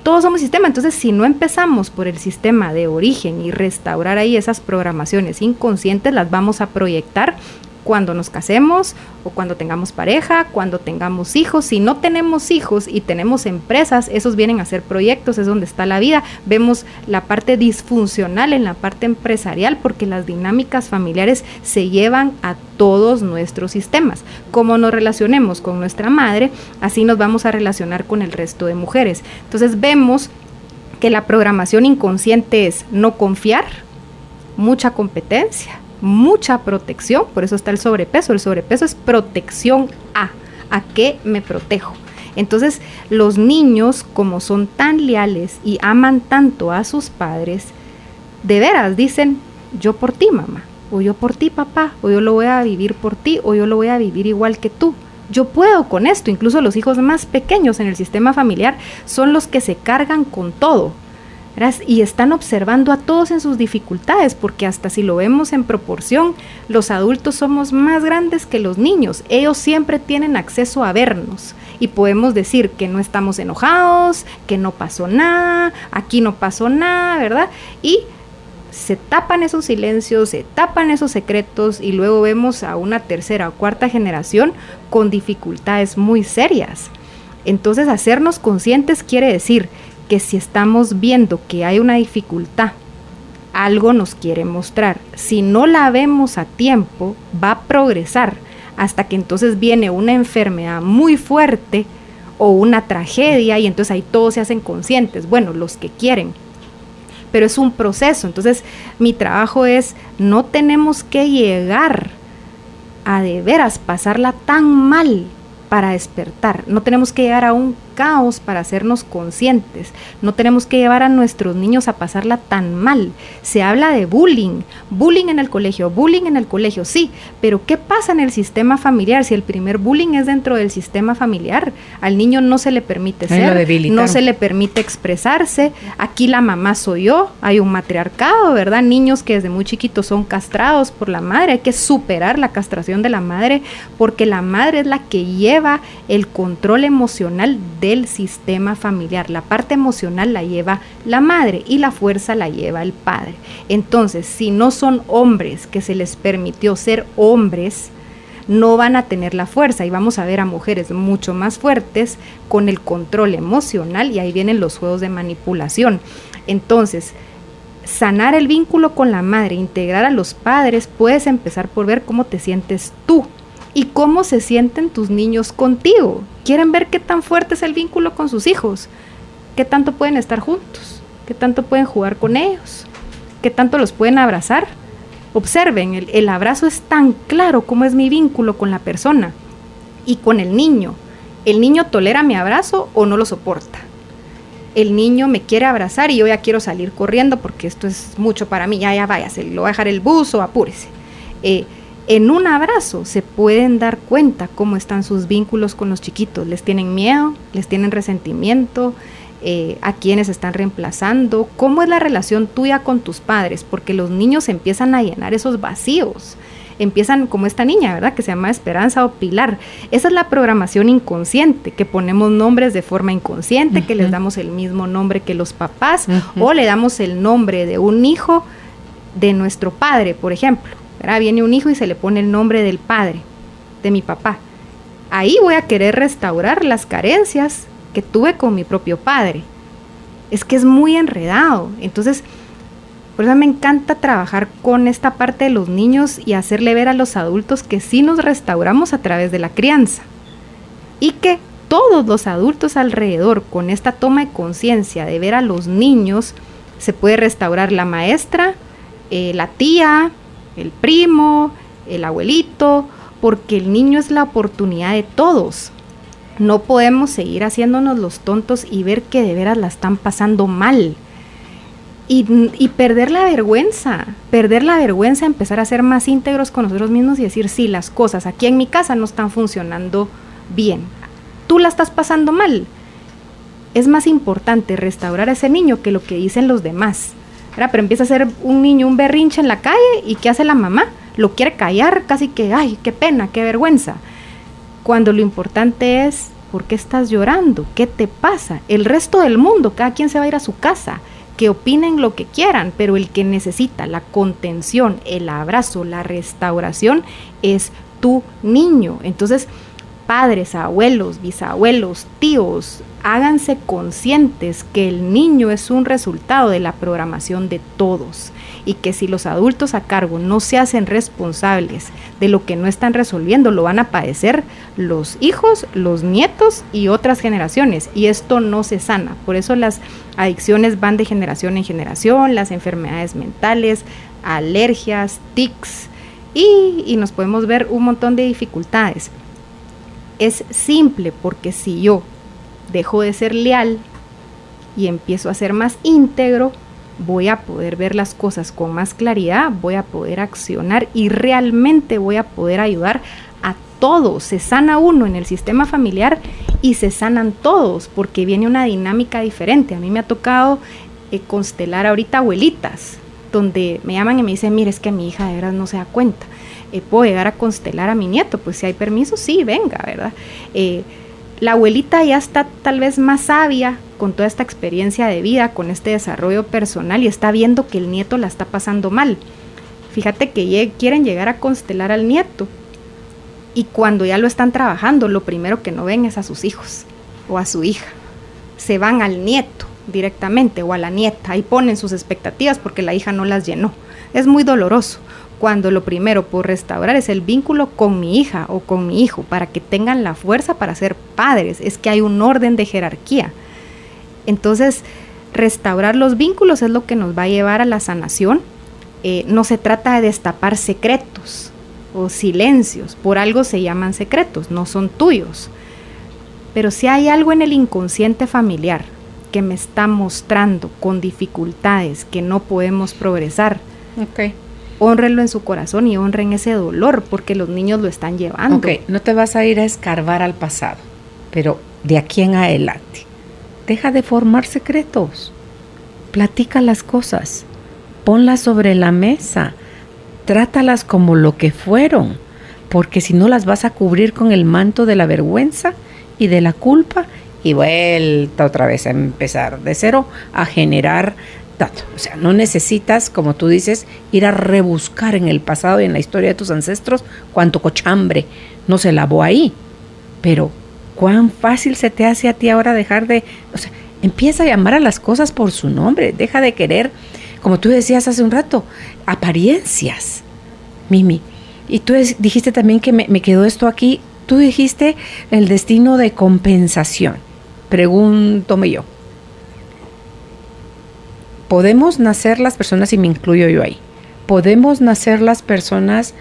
entonces si no empezamos por el sistema de origen y restaurar ahí esas programaciones inconscientes, las vamos a proyectar cuando nos casemos o cuando tengamos pareja, cuando tengamos hijos. Si no tenemos hijos y tenemos empresas, esos vienen a ser proyectos, es donde está la vida. Vemos la parte disfuncional en la parte empresarial porque las dinámicas familiares se llevan a todos nuestros sistemas. Como nos relacionemos con nuestra madre, así nos vamos a relacionar con el resto de mujeres. Entonces vemos que la programación inconsciente es no confiar, mucha competencia, mucha protección, por eso está el sobrepeso. El sobrepeso es protección a qué me protejo. Entonces los niños, como son tan leales y aman tanto a sus padres, de veras dicen, yo por ti mamá, o yo por ti papá, o yo lo voy a vivir por ti, o yo lo voy a vivir igual que tú. Yo puedo con esto. Incluso los hijos más pequeños en el sistema familiar son los que se cargan con todo, y están observando a todos en sus dificultades, porque hasta si lo vemos en proporción, los adultos somos más grandes que los niños. Ellos siempre tienen acceso a vernos y podemos decir que no estamos enojados, que no pasó nada, aquí no pasó nada, ¿verdad? Y se tapan esos silencios, se tapan esos secretos y luego vemos a una tercera o cuarta generación con dificultades muy serias. Entonces, hacernos conscientes quiere decir que si estamos viendo que hay una dificultad, algo nos quiere mostrar. Si no la vemos a tiempo, va a progresar hasta que entonces viene una enfermedad muy fuerte o una tragedia y entonces ahí todos se hacen conscientes, bueno, los que quieren. Pero es un proceso. Entonces mi trabajo es, no tenemos que llegar a de veras pasarla tan mal para despertar, no tenemos que llegar a un caos para hacernos conscientes, no tenemos que llevar a nuestros niños a pasarla tan mal. Se habla de bullying en el colegio, sí, pero ¿qué pasa en el sistema familiar? Si el primer bullying es dentro del sistema familiar, al niño no se le permite ser, no se le permite expresarse, aquí la mamá soy yo, hay un matriarcado, ¿verdad? Niños que desde muy chiquitos son castrados por la madre, hay que superar la castración de la madre, porque la madre es la que lleva el control emocional del sistema familiar. La parte emocional la lleva la madre y la fuerza la lleva el padre. Entonces, si no son hombres que se les permitió ser hombres, no van a tener la fuerza y vamos a ver a mujeres mucho más fuertes con el control emocional y ahí vienen los juegos de manipulación. Entonces, sanar el vínculo con la madre, integrar a los padres, puedes empezar por ver cómo te sientes tú y cómo se sienten tus niños contigo. Quieren ver qué tan fuerte es el vínculo con sus hijos, qué tanto pueden estar juntos, qué tanto pueden jugar con ellos, qué tanto los pueden abrazar. Observen, el abrazo es tan claro como es mi vínculo con la persona. Y con el niño tolera mi abrazo o no lo soporta. El niño me quiere abrazar y yo ya quiero salir corriendo porque esto es mucho para mí, ya váyase, lo va a dejar el bus o apúrese. En un abrazo se pueden dar cuenta cómo están sus vínculos con los chiquitos. Les tienen miedo, les tienen resentimiento, a quienes están reemplazando, cómo es la relación tuya con tus padres, porque los niños empiezan a llenar esos vacíos. Empiezan como esta niña, ¿verdad? Que se llama Esperanza o Pilar. Esa es la programación inconsciente, que ponemos nombres de forma inconsciente, que les damos el mismo nombre que los papás, o le damos el nombre de un hijo de nuestro padre, por ejemplo, ¿verdad? Viene un hijo y se le pone el nombre del padre, de mi papá. Ahí voy a querer restaurar las carencias que tuve con mi propio padre. Es que es muy enredado. Entonces, por eso me encanta trabajar con esta parte de los niños y hacerle ver a los adultos que sí nos restauramos a través de la crianza. Y que todos los adultos alrededor, con esta toma de conciencia de ver a los niños, se puede restaurar la maestra, la tía, el primo, el abuelito, porque el niño es la oportunidad de todos. No podemos seguir haciéndonos los tontos y ver que de veras la están pasando mal. Y perder la vergüenza, empezar a ser más íntegros con nosotros mismos y decir, sí, las cosas aquí en mi casa no están funcionando bien. Tú la estás pasando mal. Es más importante restaurar a ese niño que lo que dicen los demás, ¿verdad? Pero empieza a ser un niño un berrinche en la calle y ¿qué hace la mamá? Lo quiere callar, casi que, ay, qué pena, qué vergüenza. Cuando lo importante es, ¿por qué estás llorando? ¿Qué te pasa? El resto del mundo, cada quien se va a ir a su casa, que opinen lo que quieran, pero el que necesita la contención, el abrazo, la restauración es tu niño. Entonces, padres, abuelos, bisabuelos, tíos, háganse conscientes que el niño es un resultado de la programación de todos y que si los adultos a cargo no se hacen responsables de lo que no están resolviendo, lo van a padecer los hijos, los nietos y otras generaciones, y esto no se sana. Por eso las adicciones van de generación en generación, las enfermedades mentales, alergias, tics, y nos podemos ver un montón de dificultades. Es simple, porque si yo dejo de ser leal y empiezo a ser más íntegro, voy a poder ver las cosas con más claridad, voy a poder accionar y realmente voy a poder ayudar a todos. Se sana uno en el sistema familiar y se sanan todos, porque viene una dinámica diferente. A mí me ha tocado constelar ahorita abuelitas, donde me llaman y me dicen, mire, es que mi hija de veras no se da cuenta. ¿Puedo llegar a constelar a mi nieto? Pues si hay permiso, sí, venga, ¿verdad? La abuelita ya está tal vez más sabia con toda esta experiencia de vida, con este desarrollo personal, y está viendo que el nieto la está pasando mal. Fíjate que quieren llegar a constelar al nieto, y cuando ya lo están trabajando, lo primero que no ven es a sus hijos o a su hija. Se van al nieto directamente o a la nieta, y ponen sus expectativas porque la hija no las llenó. Es muy doloroso, cuando lo primero por restaurar es el vínculo con mi hija o con mi hijo, para que tengan la fuerza para ser padres. Es que hay un orden de jerarquía. Entonces, restaurar los vínculos es lo que nos va a llevar a la sanación. No se trata de destapar secretos o silencios, por algo se llaman secretos, no son tuyos. Pero si hay algo en el inconsciente familiar que me está mostrando con dificultades que no podemos progresar, hónrenlo en su corazón y honren ese dolor, porque los niños lo están llevando. No te vas a ir a escarbar al pasado, pero de aquí en adelante, deja de formar secretos, platica las cosas, ponlas sobre la mesa, trátalas como lo que fueron, porque si no las vas a cubrir con el manto de la vergüenza y de la culpa, y vuelta otra vez a empezar de cero a generar datos. O sea, no necesitas, como tú dices, ir a rebuscar en el pasado y en la historia de tus ancestros cuánto cochambre no se lavó ahí. Pero cuán fácil se te hace a ti ahora dejar de... O sea, empieza a llamar a las cosas por su nombre. Deja de querer, como tú decías hace un rato, apariencias. Mimi, y tú dijiste también que me quedó esto aquí. Tú dijiste el destino de compensación. Pregúntome yo. ¿Podemos nacer las personas, y me incluyo yo ahí, podemos nacer las personas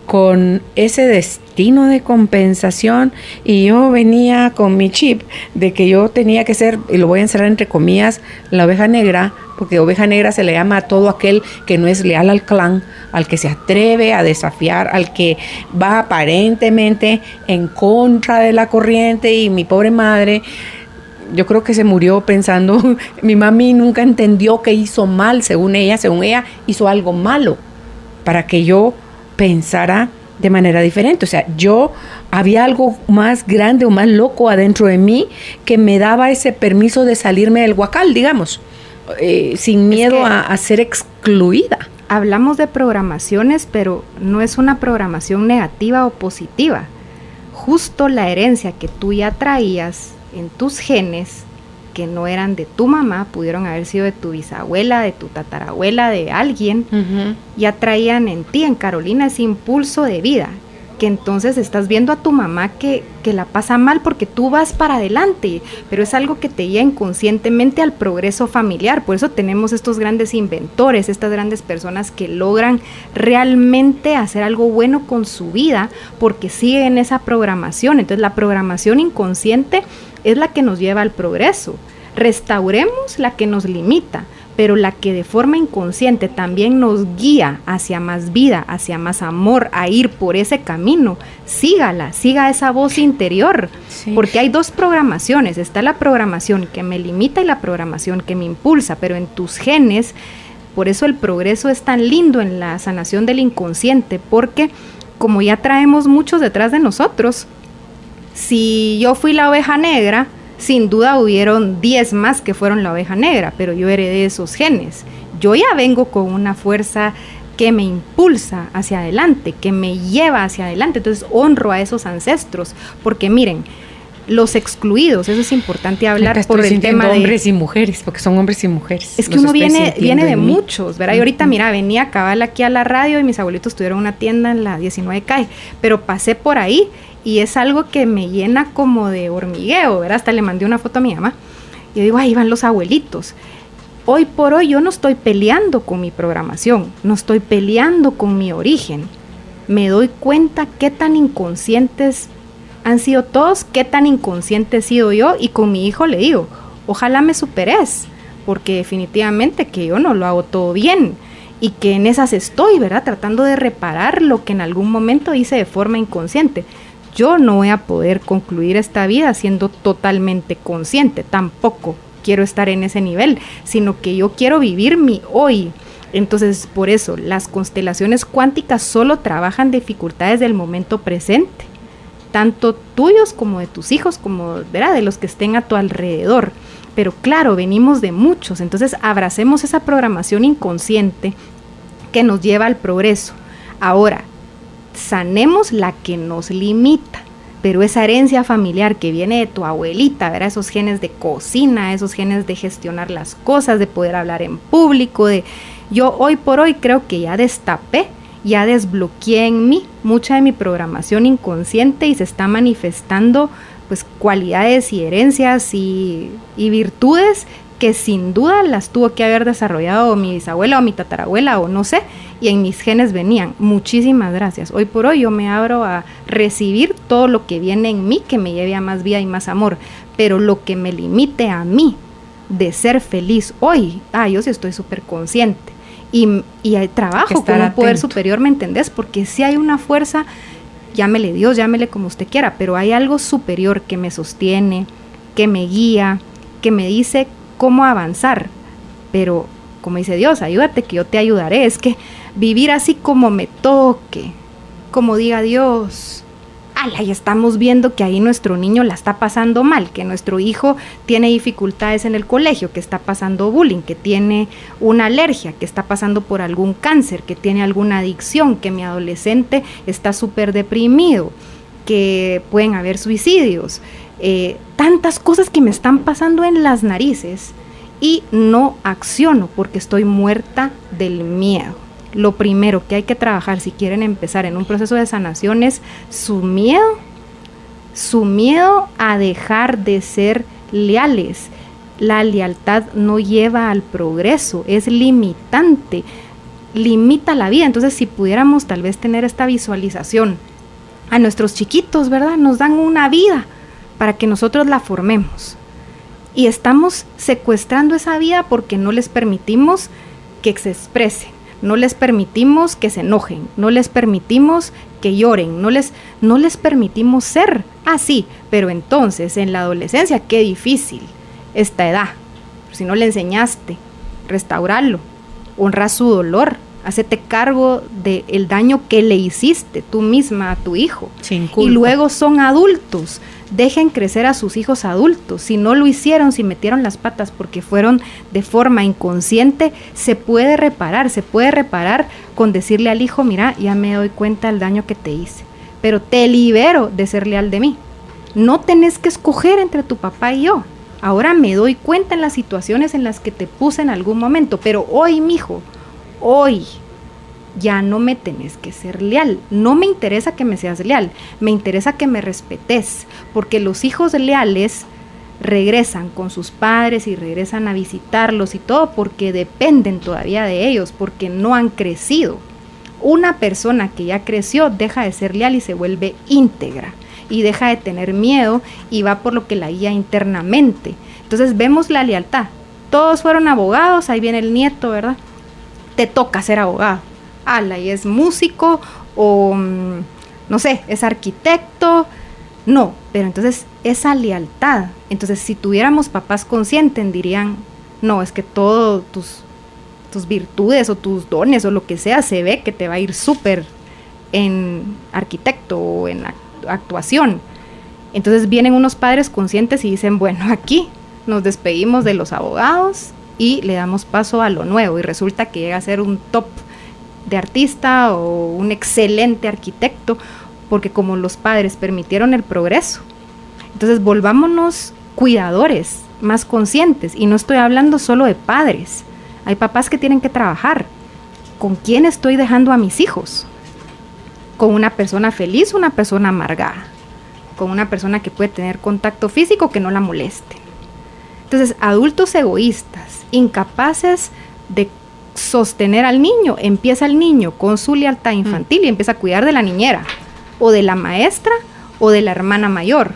con ese destino de compensación, y yo venía con mi chip de que yo tenía que ser, y lo voy a encerrar entre comillas, la oveja negra, porque oveja negra se le llama a todo aquel que no es leal al clan, al que se atreve a desafiar, al que va aparentemente en contra de la corriente. Y mi pobre madre, yo creo que se murió pensando, mi mami nunca entendió que hizo mal, según ella hizo algo malo para que yo pensara de manera diferente. O sea, había algo más grande o más loco adentro de mí que me daba ese permiso de salirme del huacal, digamos, sin miedo a ser excluida. Hablamos de programaciones, pero no es una programación negativa o positiva. Justo la herencia que tú ya traías en tus genes, que no eran de tu mamá, pudieron haber sido de tu bisabuela, de tu tatarabuela, de alguien, ya traían en ti, en Carolina, ese impulso de vida, que entonces estás viendo a tu mamá que la pasa mal porque tú vas para adelante, pero es algo que te lleva inconscientemente al progreso familiar. Por eso tenemos estos grandes inventores, estas grandes personas que logran realmente hacer algo bueno con su vida, porque siguen esa programación. Entonces la programación inconsciente es la que nos lleva al progreso. Restauremos la que nos limita, pero la que de forma inconsciente también nos guía hacia más vida, hacia más amor, a ir por ese camino. Siga esa voz interior, porque hay dos programaciones. Está la programación que me limita y la programación que me impulsa, pero en tus genes, por eso el progreso es tan lindo en la sanación del inconsciente, porque como ya traemos muchos detrás de nosotros, si yo fui la oveja negra, sin duda hubieron 10 más que fueron la oveja negra, pero yo heredé esos genes. Yo ya vengo con una fuerza que me impulsa hacia adelante, que me lleva hacia adelante. Entonces honro a esos ancestros, porque miren, los excluidos, eso es importante hablar por el tema de hombres y mujeres, porque son hombres y mujeres. Es que uno viene de muchos, ¿verdad? Y ahorita, mira, venía a cabal aquí a la radio y mis abuelitos tuvieron una tienda en la 19 calle, pero pasé por ahí y es algo que me llena como de hormigueo, ¿verdad? Hasta le mandé una foto a mi mamá y yo digo, ahí van los abuelitos. Hoy por hoy yo no estoy peleando con mi programación, no estoy peleando con mi origen. Me doy cuenta qué tan inconscientes han sido todos, qué tan inconsciente he sido yo, y con mi hijo le digo, ojalá me superes, porque definitivamente que yo no lo hago todo bien y que en esas estoy, ¿verdad? Tratando de reparar lo que en algún momento hice de forma inconsciente. Yo no voy a poder concluir esta vida siendo totalmente consciente, tampoco quiero estar en ese nivel, sino que yo quiero vivir mi hoy. Entonces, por eso, las constelaciones cuánticas solo trabajan dificultades del momento presente, tanto tuyos como de tus hijos, como, ¿verdad?, de los que estén a tu alrededor. Pero claro, venimos de muchos, entonces abracemos esa programación inconsciente que nos lleva al progreso. Ahora, sanemos la que nos limita, pero esa herencia familiar que viene de tu abuelita, ¿verdad?, esos genes de cocina, esos genes de gestionar las cosas, de poder hablar en público, yo hoy por hoy creo que ya destapé, ya desbloqueé en mí mucha de mi programación inconsciente y se está manifestando pues cualidades y herencias y virtudes que sin duda las tuvo que haber desarrollado mi bisabuela o mi tatarabuela o no sé, y en mis genes venían. Muchísimas gracias. Hoy por hoy yo me abro a recibir todo lo que viene en mí, que me lleve a más vida y más amor, pero lo que me limite a mí de ser feliz hoy, yo sí estoy súper consciente. Y trabajo con un poder superior, ¿me entendés? Porque si hay una fuerza, llámele Dios, llámele como usted quiera, pero hay algo superior que me sostiene, que me guía, que me dice cómo avanzar. Pero, como dice Dios, ayúdate que yo te ayudaré. Es que vivir así como me toque, como diga Dios, y estamos viendo que ahí nuestro niño la está pasando mal, que nuestro hijo tiene dificultades en el colegio, que está pasando bullying, que tiene una alergia, que está pasando por algún cáncer, que tiene alguna adicción, que mi adolescente está súper deprimido, que pueden haber suicidios, tantas cosas que me están pasando en las narices y no acciono porque estoy muerta del miedo. Lo primero que hay que trabajar si quieren empezar en un proceso de sanación es su miedo a dejar de ser leales. La lealtad no lleva al progreso, es limitante. limita la vida. Entonces, si pudiéramos tal vez tener esta visualización a nuestros chiquitos, ¿verdad? Nos dan una vida para que nosotros la formemos. Y estamos secuestrando esa vida porque no les permitimos que se expresen, no les permitimos que se enojen, no les permitimos que lloren, no les permitimos ser así. Pero entonces, en la adolescencia, qué difícil esta edad. Si no le enseñaste, restaurarlo, honra su dolor, hacete cargo del daño que le hiciste tú misma a tu hijo. Sin culpa. Y luego son adultos, dejen crecer a sus hijos adultos. Si no lo hicieron, si metieron las patas porque fueron de forma inconsciente, se puede reparar con decirle al hijo, mira, ya me doy cuenta del daño que te hice, pero te libero de ser leal de mí. No tenés que escoger entre tu papá y yo. Ahora me doy cuenta en las situaciones en las que te puse en algún momento, pero hoy, mijo, hoy ya no me tenés que ser leal. No me interesa que me seas leal, me interesa que me respetes, porque los hijos leales regresan con sus padres y regresan a visitarlos y todo porque dependen todavía de ellos, porque no han crecido. Una persona que ya creció deja de ser leal y se vuelve íntegra y deja de tener miedo y va por lo que la guía internamente. Entonces vemos la lealtad. Todos fueron abogados, ahí viene el nieto, ¿verdad? Te toca ser abogado. Ala, y es músico o no sé, es arquitecto. No, pero entonces esa lealtad. Entonces, si tuviéramos papás conscientes, dirían, no, es que todos tus virtudes o tus dones o lo que sea, se ve que te va a ir súper en arquitecto o en actuación. Entonces vienen unos padres conscientes y dicen, bueno, aquí nos despedimos de los abogados y le damos paso a lo nuevo, y resulta que llega a ser un top de artista o un excelente arquitecto, porque como los padres permitieron el progreso. Entonces volvámonos cuidadores, más conscientes, y no estoy hablando solo de padres. Hay papás que tienen que trabajar. ¿Con quién estoy dejando a mis hijos? ¿Con una persona feliz o una persona amargada? ¿Con una persona que puede tener contacto físico que no la moleste? Entonces, adultos egoístas, incapaces de sostener al niño. Empieza el niño con su lealtad infantil y empieza a cuidar de la niñera, o de la maestra, o de la hermana mayor.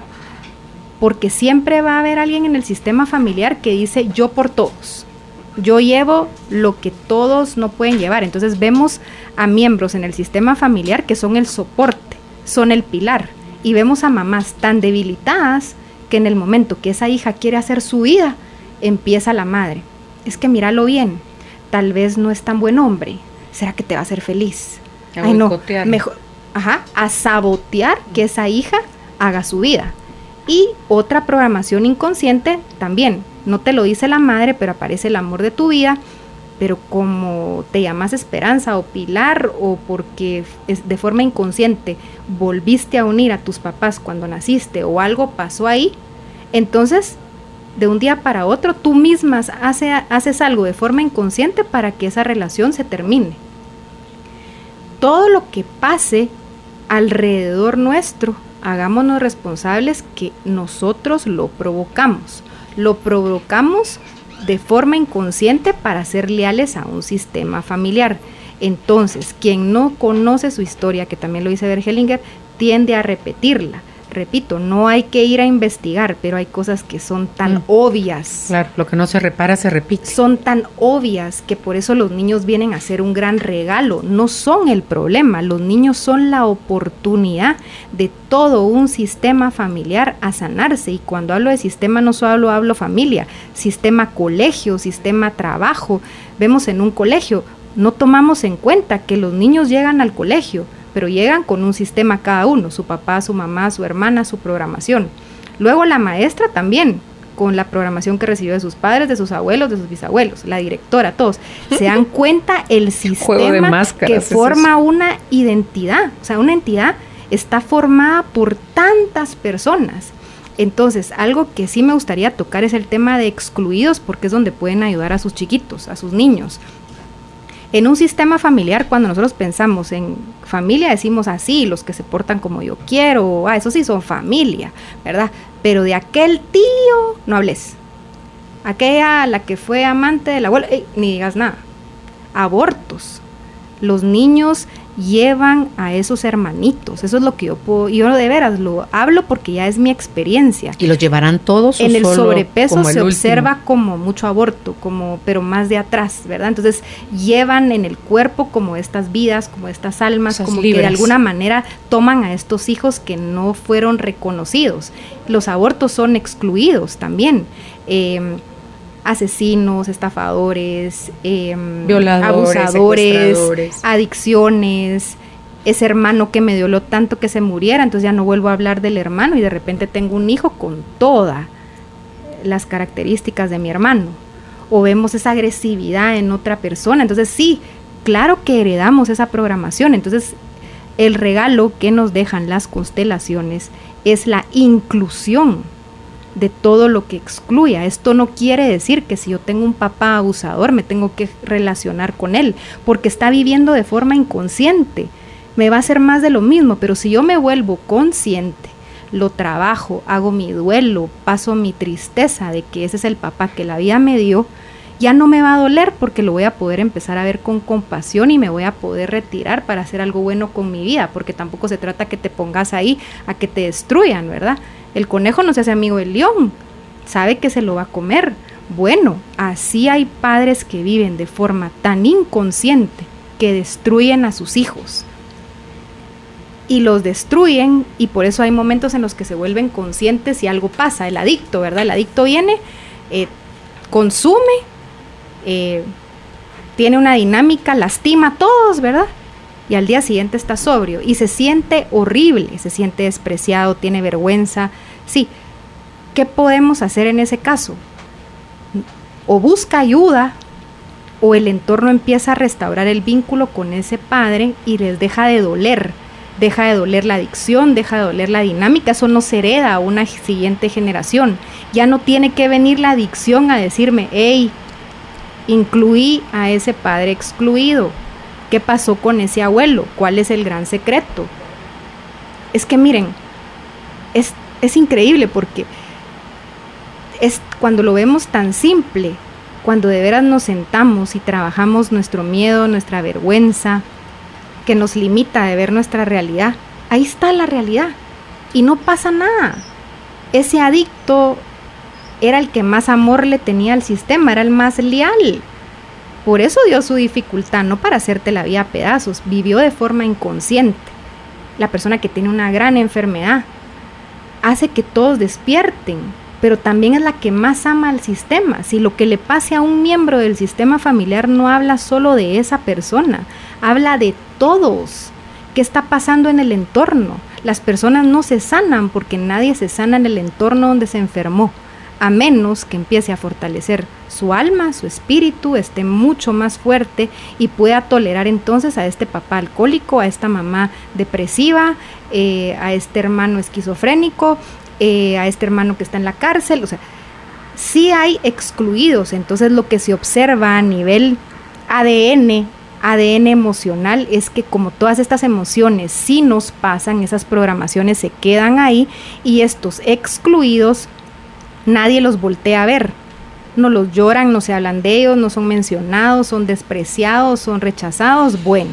Porque siempre va a haber alguien en el sistema familiar que dice, yo por todos. Yo llevo lo que todos no pueden llevar. Entonces vemos a miembros en el sistema familiar que son el soporte, son el pilar. Y vemos a mamás tan debilitadas que en el momento que esa hija quiere hacer su vida, empieza la madre. Es que míralo bien, tal vez no es tan buen hombre. ¿Será que te va a hacer feliz? Ay, no, mejor, a sabotear que esa hija haga su vida. Y otra programación inconsciente también. No te lo dice la madre, pero aparece el amor de tu vida, pero como te llamas Esperanza o Pilar, o porque de forma inconsciente volviste a unir a tus papás cuando naciste o algo pasó ahí, entonces de un día para otro tú misma haces algo de forma inconsciente para que esa relación se termine. Todo lo que pase alrededor nuestro, hagámonos responsables que nosotros lo provocamos de forma inconsciente para ser leales a un sistema familiar. Entonces, quien no conoce su historia, que también lo dice Bergelinger, tiende a repetirla. Repito, no hay que ir a investigar, pero hay cosas que son tan obvias. Claro, lo que no se repara se repite. Son tan obvias que por eso los niños vienen a ser un gran regalo. No son el problema, los niños son la oportunidad de todo un sistema familiar a sanarse. Y cuando hablo de sistema no solo hablo familia, sistema colegio, sistema trabajo. Vemos en un colegio, no tomamos en cuenta que los niños llegan al colegio, pero llegan con un sistema cada uno, su papá, su mamá, su hermana, su programación. Luego la maestra también, con la programación que recibió de sus padres, de sus abuelos, de sus bisabuelos, la directora, todos. Se dan cuenta el sistema que forma una identidad. O sea, una entidad está formada por tantas personas. Entonces, algo que sí me gustaría tocar es el tema de excluidos, porque es donde pueden ayudar a sus chiquitos, a sus niños. En un sistema familiar, cuando nosotros pensamos en familia, decimos así, los que se portan como yo quiero, eso sí son familia, ¿verdad? Pero de aquel tío, no hables. Aquella, la que fue amante del abuelo, ni digas nada. Abortos. Los niños llevan a esos hermanitos. Eso es lo que yo de veras lo hablo porque ya es mi experiencia. ¿Y los llevarán todos? En el sobrepeso se observa como mucho aborto, pero más de atrás, ¿verdad? Entonces llevan en el cuerpo como estas vidas, como estas almas, como libres, que de alguna manera toman a estos hijos que no fueron reconocidos. Los abortos son excluidos también. Asesinos, estafadores, violadores, abusadores, adicciones, ese hermano que me dolió tanto que se muriera, entonces ya no vuelvo a hablar del hermano y de repente tengo un hijo con todas las características de mi hermano. O vemos esa agresividad en otra persona, entonces sí, claro que heredamos esa programación. Entonces el regalo que nos dejan las constelaciones es la inclusión de todo lo que excluya. Esto no quiere decir que si yo tengo un papá abusador me tengo que relacionar con él, porque está viviendo de forma inconsciente. Me va a hacer más de lo mismo, pero si yo me vuelvo consciente, lo trabajo, hago mi duelo, paso mi tristeza de que ese es el papá que la vida me dio, ya no me va a doler porque lo voy a poder empezar a ver con compasión y me voy a poder retirar para hacer algo bueno con mi vida, porque tampoco se trata que te pongas ahí a que te destruyan, ¿verdad? El conejo no se hace amigo del león, sabe que se lo va a comer. Bueno, así hay padres que viven de forma tan inconsciente que destruyen a sus hijos. Y los destruyen, y por eso hay momentos en los que se vuelven conscientes y algo pasa. El adicto, ¿verdad? El adicto viene, consume, tiene una dinámica, lastima a todos, ¿verdad? Y al día siguiente está sobrio y se siente horrible, se siente despreciado, tiene vergüenza. Sí, ¿qué podemos hacer en ese caso? O busca ayuda, o el entorno empieza a restaurar el vínculo con ese padre y les deja de doler la adicción, deja de doler la dinámica. Eso no se hereda a una siguiente generación. Ya no tiene que venir la adicción a decirme, hey, incluí a ese padre excluido. ¿Qué pasó con ese abuelo? ¿Cuál es el gran secreto? Es que miren, es increíble porque es cuando lo vemos tan simple, cuando de veras nos sentamos y trabajamos nuestro miedo, nuestra vergüenza, que nos limita de ver nuestra realidad. Ahí está la realidad y no pasa nada. Ese adicto era el que más amor le tenía al sistema, era el más leal. Por eso dio su dificultad, no para hacerte la vida a pedazos, vivió de forma inconsciente. La persona que tiene una gran enfermedad hace que todos despierten, pero también es la que más ama al sistema. Si lo que le pase a un miembro del sistema familiar no habla solo de esa persona, habla de todos. ¿Qué está pasando en el entorno? Las personas no se sanan porque nadie se sana en el entorno donde se enfermó, a menos que empiece a fortalecer su alma, su espíritu, esté mucho más fuerte y pueda tolerar entonces a este papá alcohólico, a esta mamá depresiva, a este hermano esquizofrénico, a este hermano que está en la cárcel. O sea, sí hay excluidos. Entonces lo que se observa a nivel ADN emocional es que como todas estas emociones sí nos pasan, esas programaciones se quedan ahí y estos excluidos nadie los voltea a ver, no los lloran, no se hablan de ellos, no son mencionados, son despreciados, son rechazados. Bueno,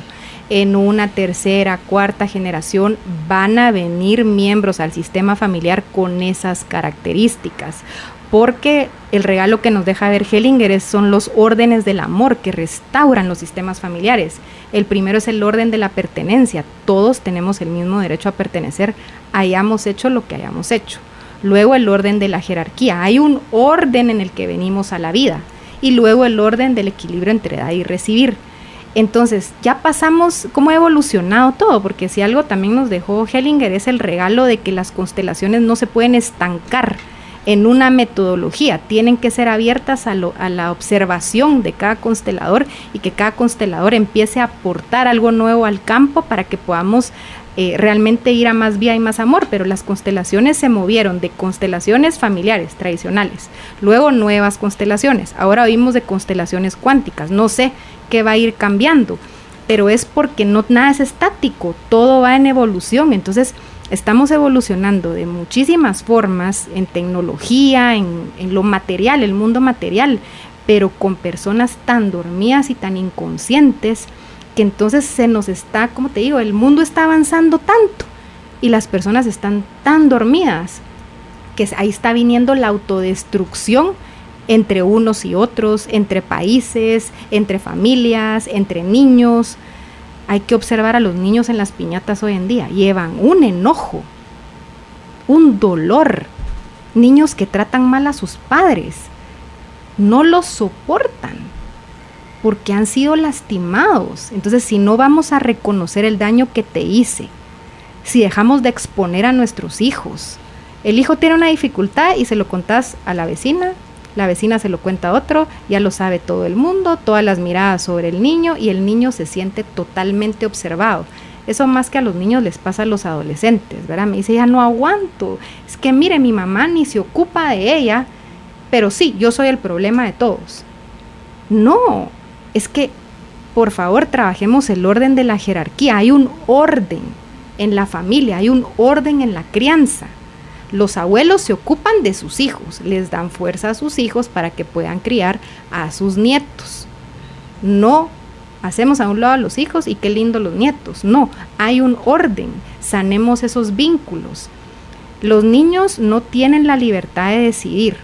en una tercera, cuarta generación van a venir miembros al sistema familiar con esas características, porque el regalo que nos deja ver Hellinger son los órdenes del amor que restauran los sistemas familiares. El primero es el orden de la pertenencia. Todos tenemos el mismo derecho a pertenecer, hayamos hecho lo que hayamos hecho. Luego el orden de la jerarquía. Hay un orden en el que venimos a la vida. Y luego el orden del equilibrio entre dar y recibir. Entonces, ya pasamos cómo ha evolucionado todo, porque si algo también nos dejó Hellinger es el regalo de que las constelaciones no se pueden estancar en una metodología, tienen que ser abiertas a la observación de cada constelador y que cada constelador empiece a aportar algo nuevo al campo para que podamos realmente ir a más vida y más amor. Pero las constelaciones se movieron de constelaciones familiares tradicionales, luego nuevas constelaciones, ahora oímos de constelaciones cuánticas. No sé qué va a ir cambiando, pero es porque nada es estático, todo va en evolución. Entonces estamos evolucionando de muchísimas formas en tecnología, en lo material, el mundo material, pero con personas tan dormidas y tan inconscientes que entonces se nos está, como te digo, el mundo está avanzando tanto y las personas están tan dormidas que ahí está viniendo la autodestrucción entre unos y otros, entre países, entre familias, entre niños. Hay que observar a los niños en las piñatas hoy en día. Llevan un enojo, un dolor. Niños que tratan mal a sus padres. No los soportan porque han sido lastimados. Entonces, si no vamos a reconocer el daño que te hice, si dejamos de exponer a nuestros hijos, el hijo tiene una dificultad y se lo contás a la vecina se lo cuenta a otro, ya lo sabe todo el mundo, todas las miradas sobre el niño y el niño se siente totalmente observado. Eso más que a los niños les pasa a los adolescentes, ¿verdad? Me dice, ya no aguanto, es que mire, mi mamá ni se ocupa de ella, pero sí, yo soy el problema de todos. No, es que, por favor, trabajemos el orden de la jerarquía. Hay un orden en la familia, hay un orden en la crianza. Los abuelos se ocupan de sus hijos, les dan fuerza a sus hijos para que puedan criar a sus nietos. No hacemos a un lado a los hijos y qué lindo los nietos. No, hay un orden, sanemos esos vínculos. Los niños no tienen la libertad de decidir.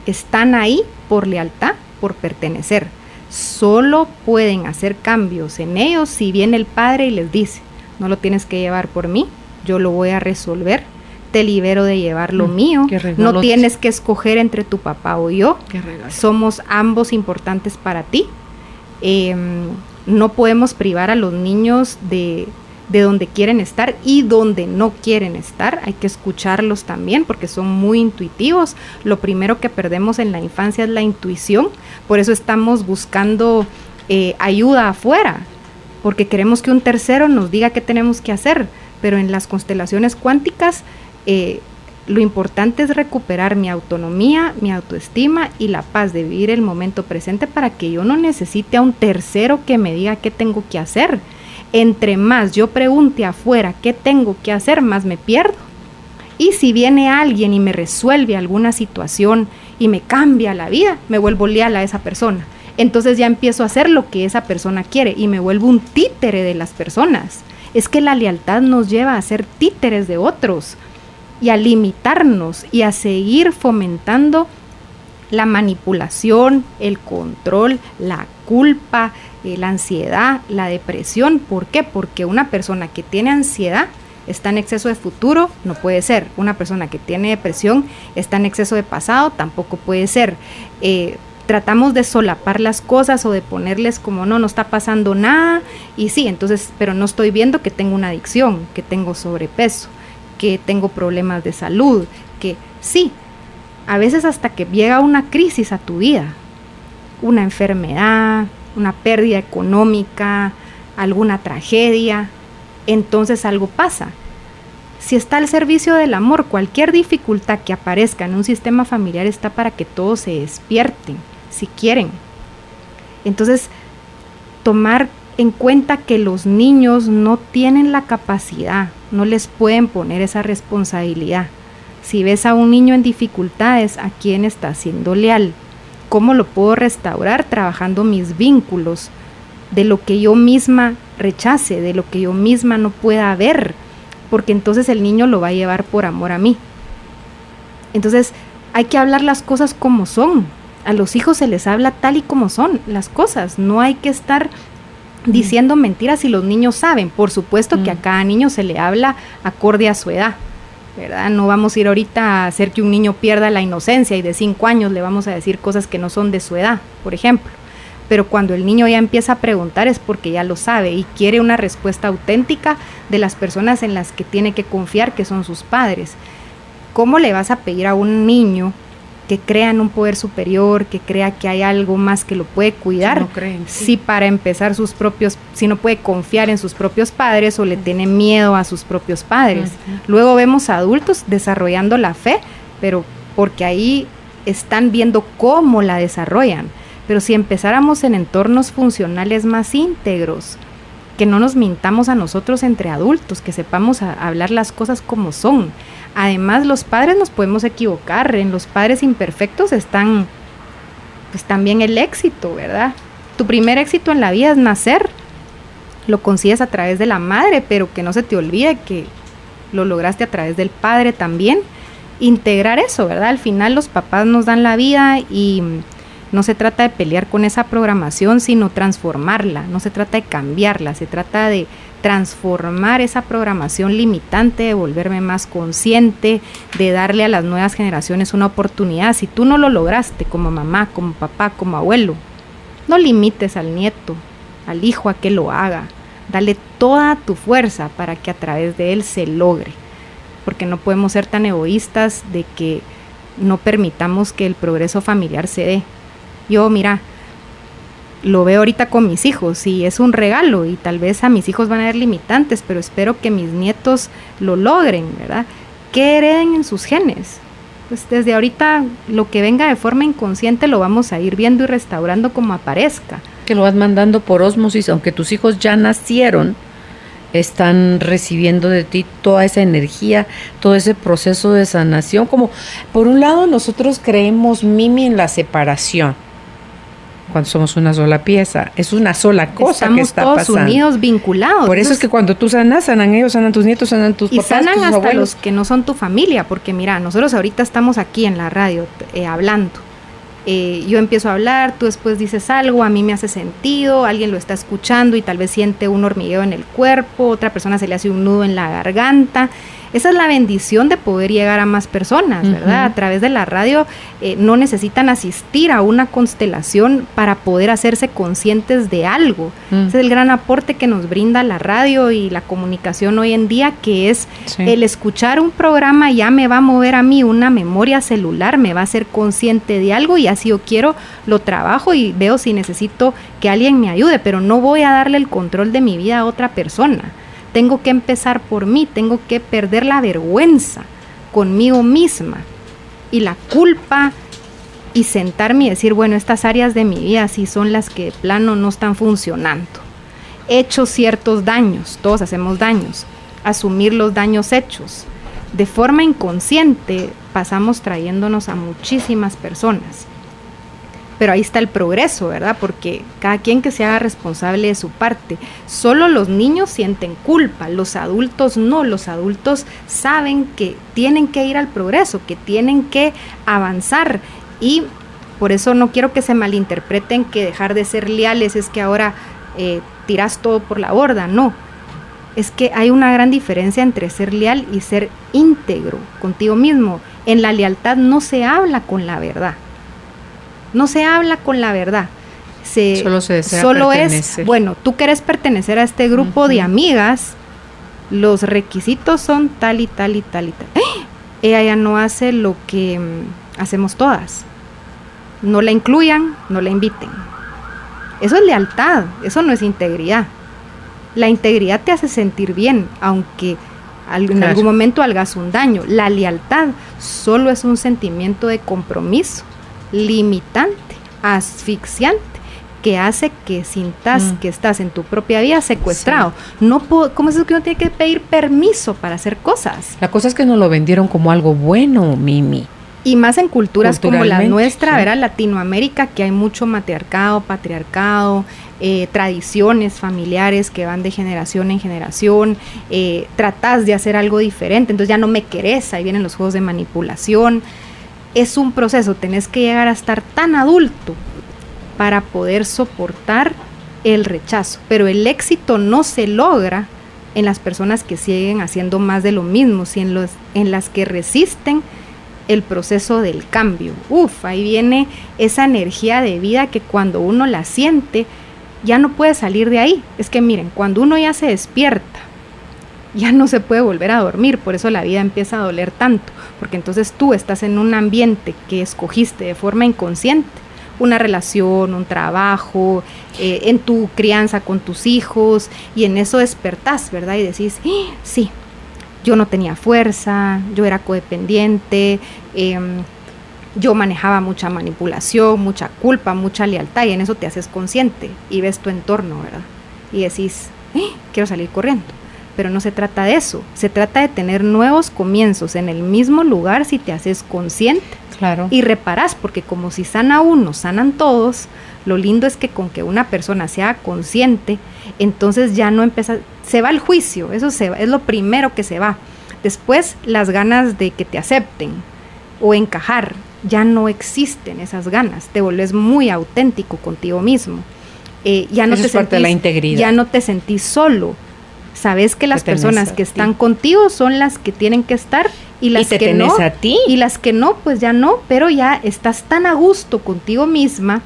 Están ahí por lealtad, por pertenecer. Solo pueden hacer cambios en ellos si viene el padre y les dice, no lo tienes que llevar por mí, yo lo voy a resolver. Te libero de llevar lo mío, no tienes que escoger entre tu papá o yo, somos ambos importantes para ti. No podemos privar a los niños de donde quieren estar y donde no quieren estar, hay que escucharlos también porque son muy intuitivos. Lo primero que perdemos en la infancia es la intuición, por eso estamos buscando ayuda afuera, porque queremos que un tercero nos diga qué tenemos que hacer, pero en las constelaciones cuánticas lo importante es recuperar mi autonomía, mi autoestima y la paz de vivir el momento presente para que yo no necesite a un tercero que me diga qué tengo que hacer. Entre más yo pregunte afuera qué tengo que hacer, más me pierdo. Y si viene alguien y me resuelve alguna situación y me cambia la vida, me vuelvo leal a esa persona. Entonces ya empiezo a hacer lo que esa persona quiere y me vuelvo un títere de las personas. Es que la lealtad nos lleva a ser títeres de otros y a limitarnos y a seguir fomentando la manipulación, el control, la culpa, la ansiedad, la depresión. ¿Por qué? Porque una persona que tiene ansiedad está en exceso de futuro, no puede ser. Una persona que tiene depresión está en exceso de pasado, tampoco puede ser. Tratamos de solapar las cosas o de ponerles como no está pasando nada y sí, entonces, pero no estoy viendo que tengo una adicción, que tengo sobrepeso, que tengo problemas de salud, que sí, a veces hasta que llega una crisis a tu vida, una enfermedad, una pérdida económica, alguna tragedia, entonces algo pasa. Si está al servicio del amor, cualquier dificultad que aparezca en un sistema familiar está para que todos se despierten, si quieren. Entonces, tomar en cuenta que los niños no tienen la capacidad, no les pueden poner esa responsabilidad. Si ves a un niño en dificultades, ¿a quién está siendo leal? ¿Cómo lo puedo restaurar? Trabajando mis vínculos, de lo que yo misma rechace, de lo que yo misma no pueda ver, porque entonces el niño lo va a llevar por amor a mí. Entonces hay que hablar las cosas como son. A los hijos se les habla tal y como son las cosas, no hay que estar diciendo mentiras y los niños saben. Por supuesto que a cada niño se le habla acorde a su edad, ¿verdad? No vamos a ir ahorita a hacer que un niño pierda la inocencia y de 5 años le vamos a decir cosas que no son de su edad, por ejemplo. Pero cuando el niño ya empieza a preguntar es porque ya lo sabe y quiere una respuesta auténtica de las personas en las que tiene que confiar, que son sus padres. ¿Cómo le vas a pedir a un niño que crea en un poder superior, que crea que hay algo más que lo puede cuidar, no creen, sí. Si para empezar si no puede confiar en sus propios padres o le tiene miedo a sus propios padres? Luego vemos a adultos desarrollando la fe, pero porque ahí están viendo cómo la desarrollan. Pero si empezáramos en entornos funcionales más íntegros, que no nos mintamos a nosotros entre adultos, que sepamos hablar las cosas como son. Además, los padres nos podemos equivocar, en los padres imperfectos están pues también el éxito, ¿verdad? Tu primer éxito en la vida es nacer, lo consigues a través de la madre, pero que no se te olvide que lo lograste a través del padre también. Integrar eso, ¿verdad? Al final los papás nos dan la vida y no se trata de pelear con esa programación, sino transformarla. No se trata de cambiarla, se trata de transformar esa programación limitante, de volverme más consciente, de darle a las nuevas generaciones una oportunidad. Si tú no lo lograste como mamá, como papá, como abuelo, no limites al nieto, al hijo a que lo haga. Dale toda tu fuerza para que a través de él se logre. Porque no podemos ser tan egoístas de que no permitamos que el progreso familiar se dé. Yo, mira, lo veo ahorita con mis hijos y es un regalo y tal vez a mis hijos van a haber limitantes, pero espero que mis nietos lo logren, ¿verdad? Que hereden en sus genes. Pues desde ahorita lo que venga de forma inconsciente lo vamos a ir viendo y restaurando como aparezca. Que lo vas mandando por ósmosis, aunque tus hijos ya nacieron, están recibiendo de ti toda esa energía, todo ese proceso de sanación. Como por un lado nosotros creemos, Mimi, en la separación. Cuando somos una sola pieza, es una sola cosa. Estamos que está todos pasando. unidos, vinculados. Por eso es que cuando tú sanas, sanan ellos, sanan tus nietos, sanan tus papás, y sanan tus hasta abuelos. los que no son tu familia, porque mira, nosotros ahorita estamos aquí en la radio hablando. Yo empiezo a hablar, tú después dices algo, a mí me hace sentido, alguien lo está escuchando y tal vez siente un hormigueo en el cuerpo, otra persona se le hace un nudo en la garganta. Esa es la bendición de poder llegar a más personas, ¿verdad? A través de la radio no necesitan asistir a una constelación para poder hacerse conscientes de algo. Ese es el gran aporte que nos brinda la radio y la comunicación hoy en día, que es el escuchar un programa ya me va a mover a mí una memoria celular, me va a hacer consciente de algo y así yo quiero, lo trabajo y veo si necesito que alguien me ayude, pero no voy a darle el control de mi vida a otra persona. Tengo que empezar por mí, tengo que perder la vergüenza conmigo misma y la culpa y sentarme y decir, bueno, estas áreas de mi vida sí son las que de plano no están funcionando. He hecho ciertos daños, todos hacemos daños, asumir los daños hechos. De forma inconsciente pasamos trayéndonos a muchísimas personas. Pero ahí está el progreso, ¿verdad? Porque cada quien que se haga responsable de su parte. Solo los niños sienten culpa, los adultos no. Los adultos saben que tienen que ir al progreso, que tienen que avanzar. Y por eso no quiero que se malinterpreten que dejar de ser leales es que ahora tiras todo por la borda. No, es que hay una gran diferencia entre ser leal y ser íntegro contigo mismo. En la lealtad no se habla con la verdad. No se habla con la verdad. Solo es, bueno, tú quieres pertenecer a este grupo de amigas, los requisitos son tal y tal y tal y tal. Ella ya no hace lo que hacemos todas. No la incluyan, no la inviten. Eso es lealtad, eso no es integridad. La integridad te hace sentir bien, aunque en algún momento hagas un daño. La lealtad solo es un sentimiento de compromiso limitante, asfixiante, que hace que sintas que estás en tu propia vida secuestrado. Sí. ¿Cómo es eso que uno tiene que pedir permiso para hacer cosas? La cosa es que nos lo vendieron como algo bueno, Mimi. Y más en culturas como la nuestra, ¿verdad? Latinoamérica, que hay mucho matriarcado, patriarcado, tradiciones familiares que van de generación en generación, tratás de hacer algo diferente, entonces ya no me querés, ahí vienen los juegos de manipulación. Es un proceso, tenés que llegar a estar tan adulto para poder soportar el rechazo, pero el éxito no se logra en las personas que siguen haciendo más de lo mismo, sino en las que resisten el proceso del cambio. Ahí viene esa energía de vida que cuando uno la siente, ya no puede salir de ahí. Es que miren, cuando uno ya se despierta, ya no se puede volver a dormir, por eso la vida empieza a doler tanto, porque entonces tú estás en un ambiente que escogiste de forma inconsciente, una relación, un trabajo, en tu crianza con tus hijos, y en eso despertás, ¿verdad? Y decís, sí, yo no tenía fuerza, yo era codependiente, yo manejaba mucha manipulación, mucha culpa, mucha lealtad, y en eso te haces consciente y ves tu entorno, ¿verdad? Y decís, quiero salir corriendo. Pero no se trata de eso, se trata de tener nuevos comienzos en el mismo lugar si te haces consciente. Claro. Y reparás, porque como si sana uno, sanan todos, Lo lindo es que con que una persona sea consciente, entonces ya no empieza, se va el juicio, eso es lo primero que se va. Después, las ganas de que te acepten o encajar, ya no existen esas ganas, te vuelves muy auténtico contigo mismo. Ya no eso es parte de la integridad. Ya no te sentís solo. Sabes que las personas que están contigo son las que tienen que estar y las que no, a ti. Y las que no, pues ya no, pero ya estás tan a gusto contigo misma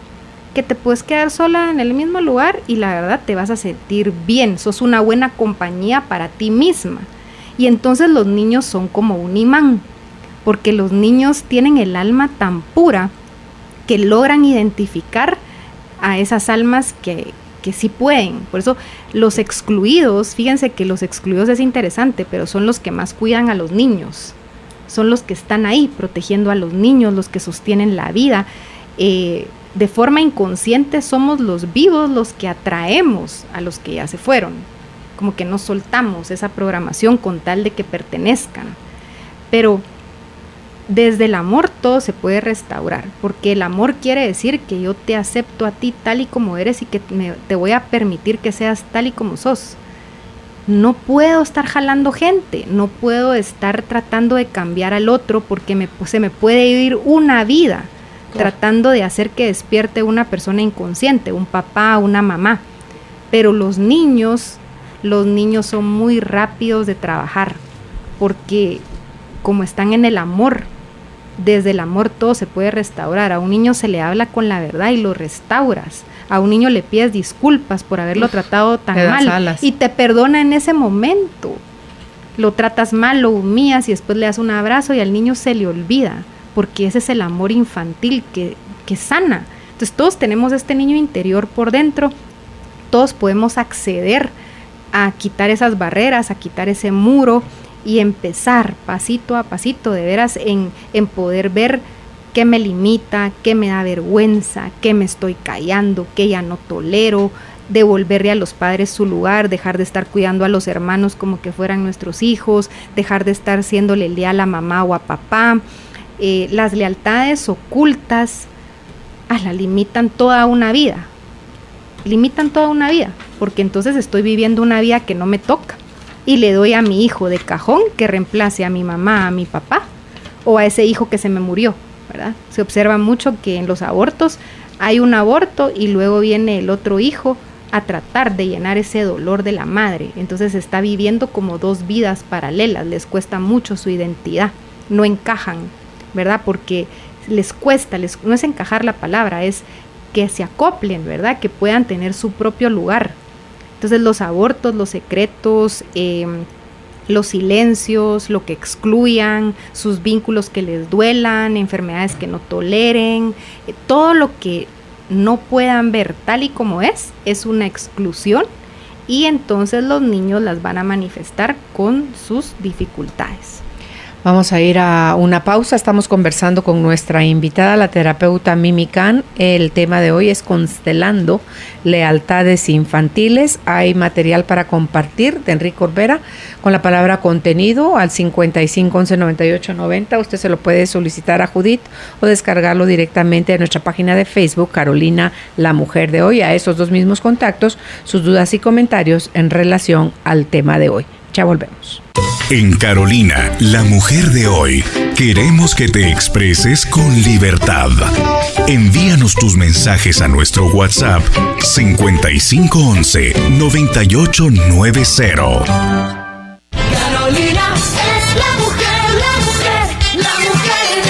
que te puedes quedar sola en el mismo lugar y la verdad te vas a sentir bien, sos una buena compañía para ti misma. Y entonces los niños son como un imán, porque los niños tienen el alma tan pura que logran identificar a esas almas que sí pueden. Por eso los excluidos, fíjense que los excluidos es interesante, pero son los que más cuidan a los niños, son los que están ahí protegiendo a los niños, los que sostienen la vida. De forma inconsciente somos los vivos los que atraemos a los que ya se fueron, como que no soltamos esa programación con tal de que pertenezcan. Pero desde el amor todo se puede restaurar, porque el amor quiere decir que yo te acepto a ti tal y como eres y que te voy a permitir que seas tal y como sos. No puedo estar jalando gente, no puedo estar tratando de cambiar al otro porque se me puede ir una vida tratando de hacer que despierte una persona inconsciente, un papá, una mamá. Pero los niños son muy rápidos de trabajar, porque como están en el amor, desde el amor todo se puede restaurar. A un niño se le habla con la verdad y lo restauras. A un niño le pides disculpas por haberlo tratado tan mal y te perdona en ese momento. Lo tratas mal, lo humillas y después le das un abrazo y al niño se le olvida, porque ese es el amor infantil que sana. Entonces todos tenemos este niño interior por dentro, todos podemos acceder a quitar esas barreras, a quitar ese muro y empezar pasito a pasito, de veras, en poder ver qué me limita, qué me da vergüenza, qué me estoy callando, qué ya no tolero, devolverle a los padres su lugar, dejar de estar cuidando a los hermanos como que fueran nuestros hijos, dejar de estar siéndole leal a mamá o a papá. Las lealtades ocultas la limitan toda una vida, porque entonces estoy viviendo una vida que no me toca y le doy a mi hijo de cajón que reemplace a mi mamá, a mi papá o a ese hijo que se me murió, ¿verdad? Se observa mucho que en los abortos hay un aborto y luego viene el otro hijo a tratar de llenar ese dolor de la madre, entonces está viviendo como dos vidas paralelas, les cuesta mucho su identidad, no encajan, ¿verdad? Porque les cuesta, no es encajar la palabra, es que se acoplen, ¿verdad? Que puedan tener su propio lugar. Entonces los abortos, los secretos, los silencios, lo que excluyan, sus vínculos que les duelan, enfermedades que no toleren, todo lo que no puedan ver tal y como es una exclusión y entonces los niños las van a manifestar con sus dificultades. Vamos a ir a una pausa. Estamos conversando con nuestra invitada, la terapeuta Mimi Can. El tema de hoy es constelando lealtades infantiles. Hay material para compartir de Enrique Corbera con la palabra contenido al 55 11 98 90. Usted se lo puede solicitar a Judith o descargarlo directamente de nuestra página de Facebook, Carolina, la mujer de hoy. A esos dos mismos contactos, sus dudas y comentarios en relación al tema de hoy. Ya volvemos. En Carolina, la mujer de hoy, queremos que te expreses con libertad. Envíanos tus mensajes a nuestro WhatsApp 5511 9890. Carolina es la mujer de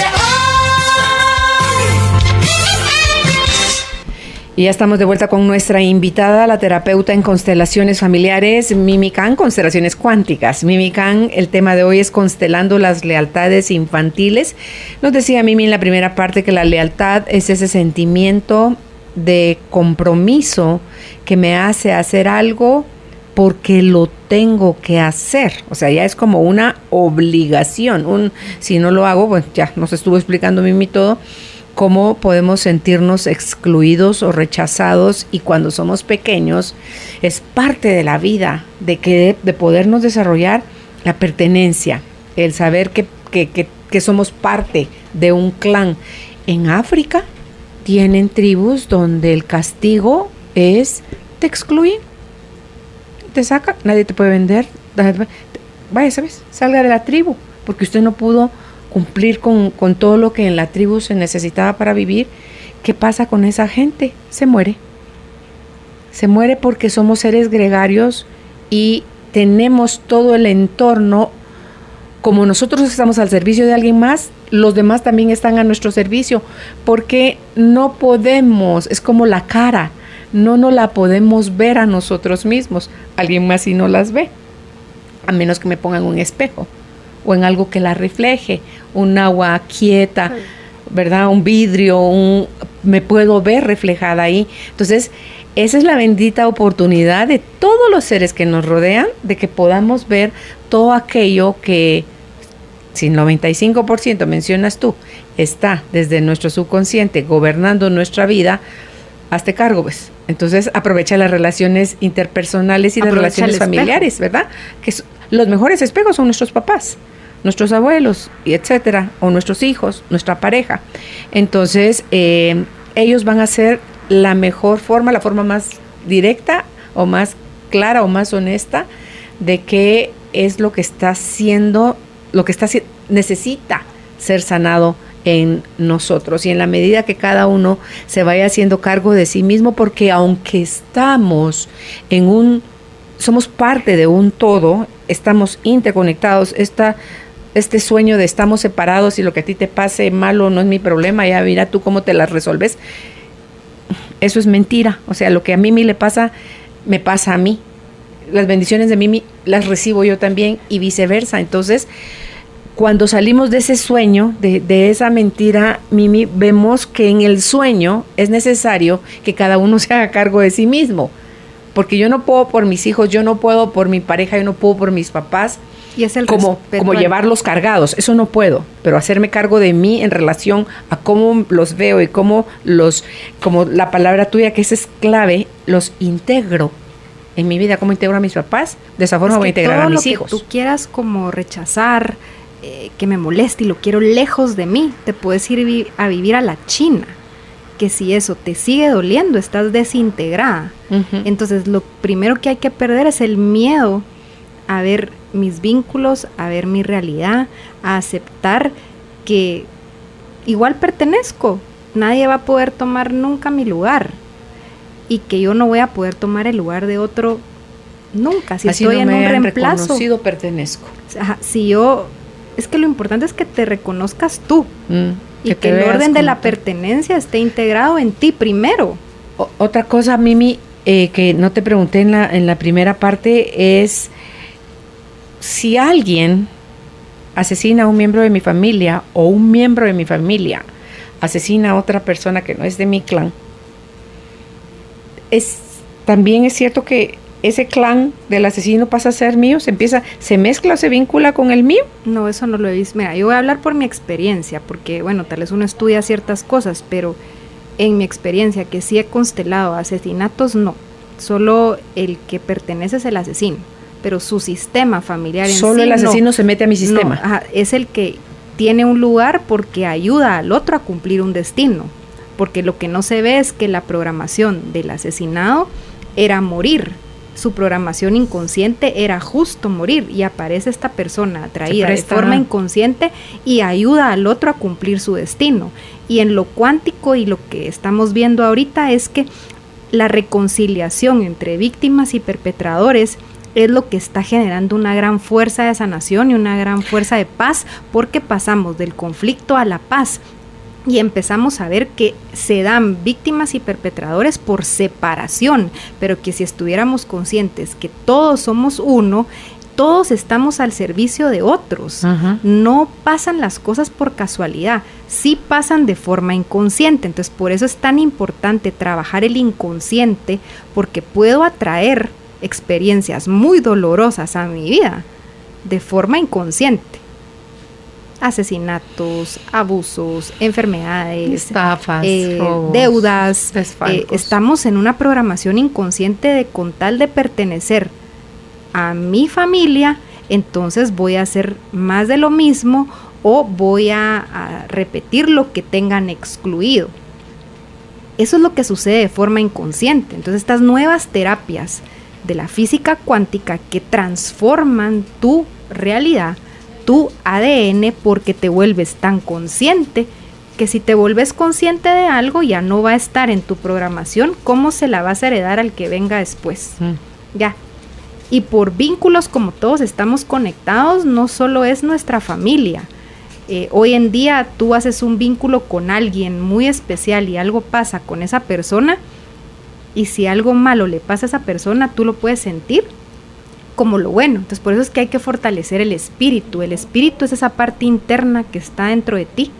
hoy. Y ya estamos de vuelta con nuestra invitada, la terapeuta en constelaciones familiares, Mimi Can, constelaciones cuánticas. Mimi Can, el tema de hoy es constelando las lealtades infantiles. Nos decía Mimi en la primera parte que la lealtad es ese sentimiento de compromiso que me hace hacer algo porque lo tengo que hacer. O sea, ya es como una obligación. Si no lo hago, pues ya nos estuvo explicando Mimi todo, cómo podemos sentirnos excluidos o rechazados, y cuando somos pequeños es parte de la vida, de podernos desarrollar la pertenencia, el saber que somos parte de un clan. En África tienen tribus donde el castigo es te excluyen, te sacan, nadie te puede vender, vaya, ¿sabes? Salga de la tribu, porque usted no pudo cumplir con todo lo que en la tribu se necesitaba para vivir. ¿Qué pasa con esa gente? Se muere. Se muere porque somos seres gregarios y tenemos todo el entorno. Como nosotros estamos al servicio de alguien más, los demás también están a nuestro servicio, porque no podemos, es como la cara, no nos la podemos ver a nosotros mismos, alguien más sí no las ve, a menos que me pongan un espejo o en algo que la refleje, un agua quieta, ¿verdad? Un vidrio, me puedo ver reflejada ahí. Entonces, esa es la bendita oportunidad de todos los seres que nos rodean, de que podamos ver todo aquello que, si el 95% mencionas tú, está desde nuestro subconsciente gobernando nuestra vida, hazte cargo, pues. Entonces, aprovecha las relaciones interpersonales y las relaciones familiares, ¿verdad? Que los mejores espejos son nuestros papás, nuestros abuelos, y etcétera, o nuestros hijos, nuestra pareja. Entonces, ellos van a ser la mejor forma, la forma más directa o más clara o más honesta de qué es lo que está haciendo, necesita ser sanado en nosotros, y en la medida que cada uno se vaya haciendo cargo de sí mismo, porque aunque estamos somos parte de un todo, estamos interconectados, este sueño de estamos separados y lo que a ti te pase malo no es mi problema, ya mira tú cómo te las resolves, eso es mentira. O sea, lo que a Mimi le pasa, me pasa a mí, las bendiciones de Mimi las recibo yo también y viceversa. Entonces, cuando salimos de ese sueño, de esa mentira, Mimi, vemos que en el sueño es necesario que cada uno se haga cargo de sí mismo, porque yo no puedo por mis hijos, yo no puedo por mi pareja, yo no puedo por mis papás, y es el como llevarlos cargados, eso no puedo, pero hacerme cargo de mí en relación a cómo los veo y como la palabra tuya, que esa es clave, los integro en mi vida. ¿Cómo integro a mis papás? De esa forma voy a integrar a mis hijos. Tú quieras como rechazar, que me moleste y lo quiero lejos de mí, te puedes ir a vivir a la China, que si eso te sigue doliendo, estás desintegrada. Uh-huh. Entonces, lo primero que hay que perder es el miedo a ver mis vínculos, a ver mi realidad, a aceptar que igual pertenezco, nadie va a poder tomar nunca mi lugar, y que yo no voy a poder tomar el lugar de otro nunca. Si así estoy no en un reemplazo, reconocido, pertenezco. Si yo, es que lo importante es que te reconozcas tú, y que el orden de la pertenencia esté integrado en ti primero. Otra cosa, Mimi, que no te pregunté en la primera parte es: si alguien asesina a un miembro de mi familia, o un miembro de mi familia asesina a otra persona que no es de mi clan, también es cierto que ese clan del asesino pasa a ser mío, se mezcla o se vincula con el mío. No, eso no lo he visto. Mira, yo voy a hablar por mi experiencia, porque bueno, tal vez uno estudia ciertas cosas, pero en mi experiencia, que sí he constelado asesinatos, no. Solo el que pertenece es el asesino, pero su sistema familiar en sí, solo el asesino se mete a mi sistema. No, es el que tiene un lugar porque ayuda al otro a cumplir un destino, porque lo que no se ve es que la programación del asesinado era morir. Su programación inconsciente era justo morir, y aparece esta persona atraída de forma inconsciente y ayuda al otro a cumplir su destino. Y en lo cuántico, y lo que estamos viendo ahorita, es que la reconciliación entre víctimas y perpetradores es lo que está generando una gran fuerza de sanación y una gran fuerza de paz, porque pasamos del conflicto a la paz. Y empezamos a ver que se dan víctimas y perpetradores por separación, pero que si estuviéramos conscientes que todos somos uno, todos estamos al servicio de otros. Uh-huh. No pasan las cosas por casualidad, sí pasan de forma inconsciente. Entonces, por eso es tan importante trabajar el inconsciente, porque puedo atraer experiencias muy dolorosas a mi vida de forma inconsciente. Asesinatos, abusos, enfermedades, estafas, robos, deudas. Estamos en una programación inconsciente de, con tal de pertenecer a mi familia, entonces voy a hacer más de lo mismo, o voy a repetir lo que tengan excluido. Eso es lo que sucede de forma inconsciente. Entonces estas nuevas terapias de la física cuántica que transforman tu realidad, tu ADN, porque te vuelves tan consciente que si te vuelves consciente de algo ya no va a estar en tu programación. ¿Cómo se la vas a heredar al que venga después? Ya. Y por vínculos, como todos estamos conectados, no solo es nuestra familia. Hoy en día tú haces un vínculo con alguien muy especial y algo pasa con esa persona, y si algo malo le pasa a esa persona, tú lo puedes sentir como lo bueno. Entonces por eso es que hay que fortalecer el espíritu. El espíritu es esa parte interna que está dentro de ti,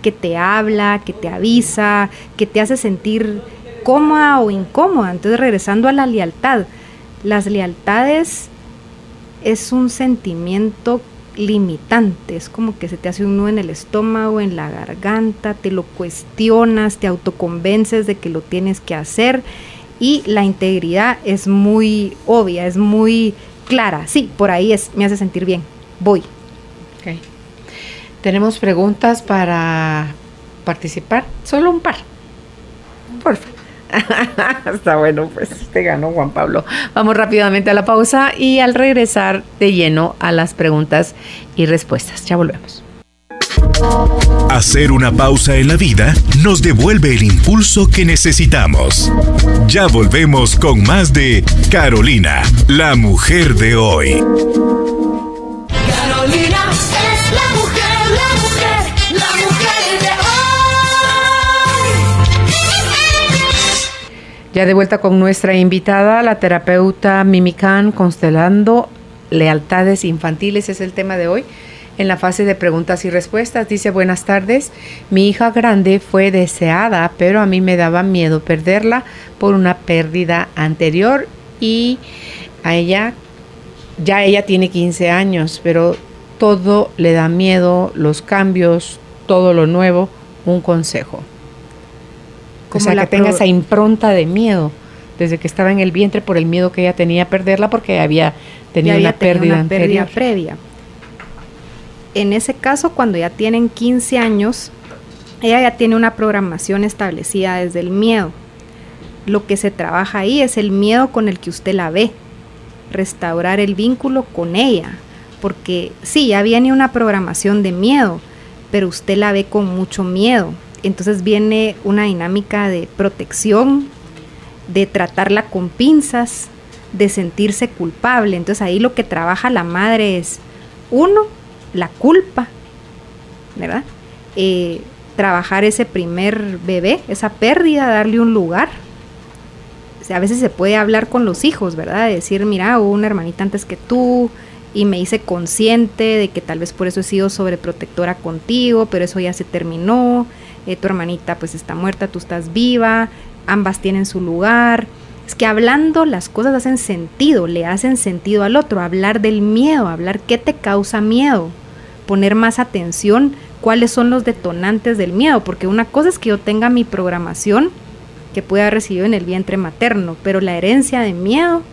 que te habla, que te avisa, que te hace sentir cómoda o incómoda. Entonces, regresando a la lealtad, las lealtades es un sentimiento limitante, es como que se te hace un nudo en el estómago, en la garganta, te lo cuestionas, te autoconvences de que lo tienes que hacer, y la integridad es muy obvia, es muy clara. Sí, por ahí es, me hace sentir bien, voy. Okay. Tenemos preguntas para participar, solo un par, por favor. Está bueno, pues te ganó Juan Pablo. Vamos rápidamente a la pausa y al regresar de lleno a las preguntas y respuestas. Ya volvemos. Hacer una pausa en la vida nos devuelve el impulso que necesitamos. Ya volvemos con más de Carolina, la mujer de hoy. Carolina es la mujer, la mujer, la mujer de hoy. Ya de vuelta con nuestra invitada, la terapeuta Mimi Khan, constelando lealtades infantiles, es el tema de hoy. En la fase de preguntas y respuestas dice: buenas tardes, mi hija grande fue deseada, pero a mí me daba miedo perderla por una pérdida anterior, y a ella tiene 15 años, pero todo le da miedo, los cambios, todo lo nuevo. Un consejo. O sea, que tenga esa impronta de miedo desde que estaba en el vientre, por el miedo que ella tenía a perderla, porque había tenido una pérdida previa. En ese caso, cuando ya tienen 15 años, ella ya tiene una programación establecida desde el miedo. Lo que se trabaja ahí es el miedo con el que usted la ve, restaurar el vínculo con ella, porque sí, ya viene una programación de miedo, pero usted la ve con mucho miedo. Entonces viene una dinámica de protección, de tratarla con pinzas, de sentirse culpable. Entonces ahí lo que trabaja la madre es, uno, la culpa, ¿verdad? Trabajar ese primer bebé, esa pérdida, darle un lugar. O sea, a veces se puede hablar con los hijos, ¿verdad? De decir, mira, hubo una hermanita antes que tú y me hice consciente de que tal vez por eso he sido sobreprotectora contigo, pero eso ya se terminó. Tu hermanita pues está muerta, tú estás viva, ambas tienen su lugar. Es que hablando las cosas hacen sentido, le hacen sentido al otro. Hablar del miedo, hablar qué te causa miedo, poner más atención cuáles son los detonantes del miedo, porque una cosa es que yo tenga mi programación que pueda haber recibido en el vientre materno, pero la herencia de miedo,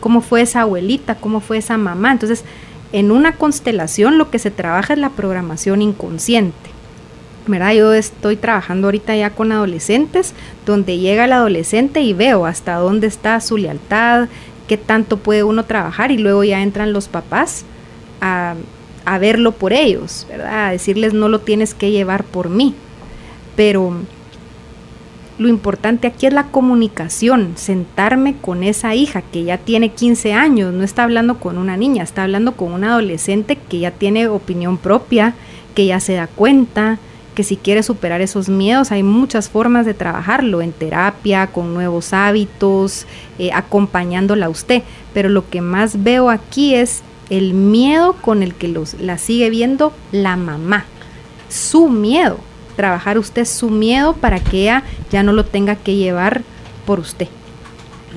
cómo fue esa abuelita, cómo fue esa mamá. Entonces, en una constelación lo que se trabaja es la programación inconsciente, ¿verdad? Yo estoy trabajando ahorita ya con adolescentes, donde llega el adolescente y veo hasta dónde está su lealtad, qué tanto puede uno trabajar, y luego ya entran los papás a verlo por ellos, ¿verdad? A decirles, no lo tienes que llevar por mí. Pero lo importante aquí es la comunicación, sentarme con esa hija que ya tiene 15 años, no está hablando con una niña, está hablando con un adolescente que ya tiene opinión propia, que ya se da cuenta, que si quiere superar esos miedos, hay muchas formas de trabajarlo, en terapia, con nuevos hábitos, acompañándola a usted. Pero lo que más veo aquí es el miedo con el que la sigue viendo la mamá, su miedo. Trabajar usted su miedo para que ella ya no lo tenga que llevar por usted.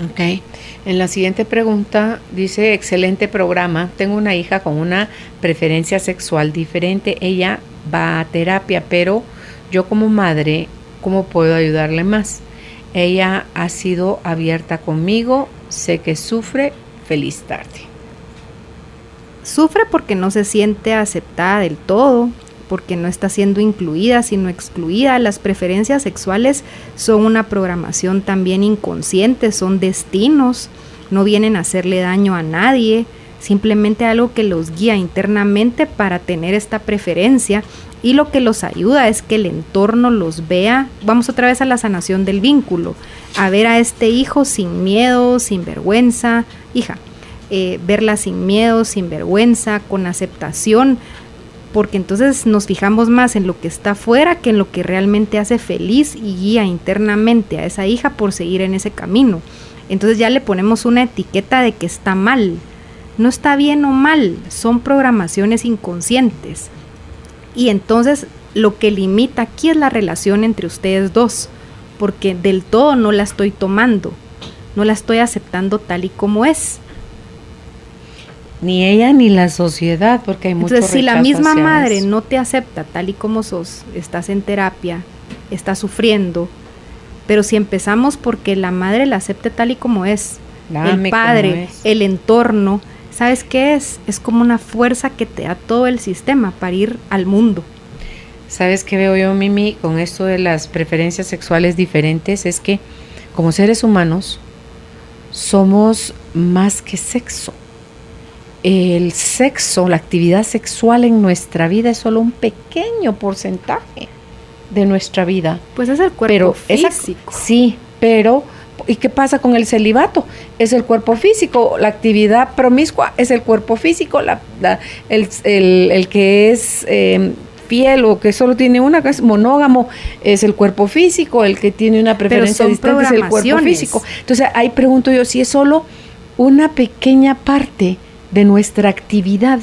Ok. En la siguiente pregunta dice: excelente programa, tengo una hija con una preferencia sexual diferente, ella va a terapia, pero yo como madre, ¿cómo puedo ayudarle más? Ella ha sido abierta conmigo, sé que sufre, feliz tarde. Sufre porque no se siente aceptada del todo, porque no está siendo incluida, sino excluida. Las preferencias sexuales son una programación también inconsciente, son destinos, no vienen a hacerle daño a nadie, simplemente algo que los guía internamente para tener esta preferencia, y lo que los ayuda es que el entorno los vea. Vamos otra vez a la sanación del vínculo, a ver a este hijo sin miedo, sin vergüenza, hija, verla sin miedo, sin vergüenza, con aceptación, porque entonces nos fijamos más en lo que está afuera que en lo que realmente hace feliz y guía internamente a esa hija por seguir en ese camino. Entonces ya le ponemos una etiqueta de que está mal. No está bien o mal, son programaciones inconscientes. Y entonces lo que limita aquí es la relación entre ustedes dos, porque del todo no la estoy tomando, no la estoy aceptando tal y como es. Ni ella ni la sociedad, porque hay mucho Entonces, si la rechazo misma hacia madre eso. no te acepta tal y como sos, estás en terapia, estás sufriendo, pero si empezamos porque la madre la acepte tal y como es, Dame el padre, como es. el entorno, ¿sabes qué es? Es como una fuerza que te da todo el sistema para ir al mundo. ¿Sabes qué veo yo, Mimi, con esto de las preferencias sexuales diferentes? Es que como seres humanos somos más que sexo. El sexo, la actividad sexual en nuestra vida es solo un pequeño porcentaje de nuestra vida. Pues es el cuerpo Pero físico. sí, pero ¿y qué pasa con el celibato? Es el cuerpo físico. La actividad promiscua es el cuerpo físico. El que es fiel o que solo tiene una, que es monógamo, es el cuerpo físico. El que tiene una preferencia distante es el cuerpo físico. Entonces ahí pregunto yo si es solo una pequeña parte de nuestra actividad,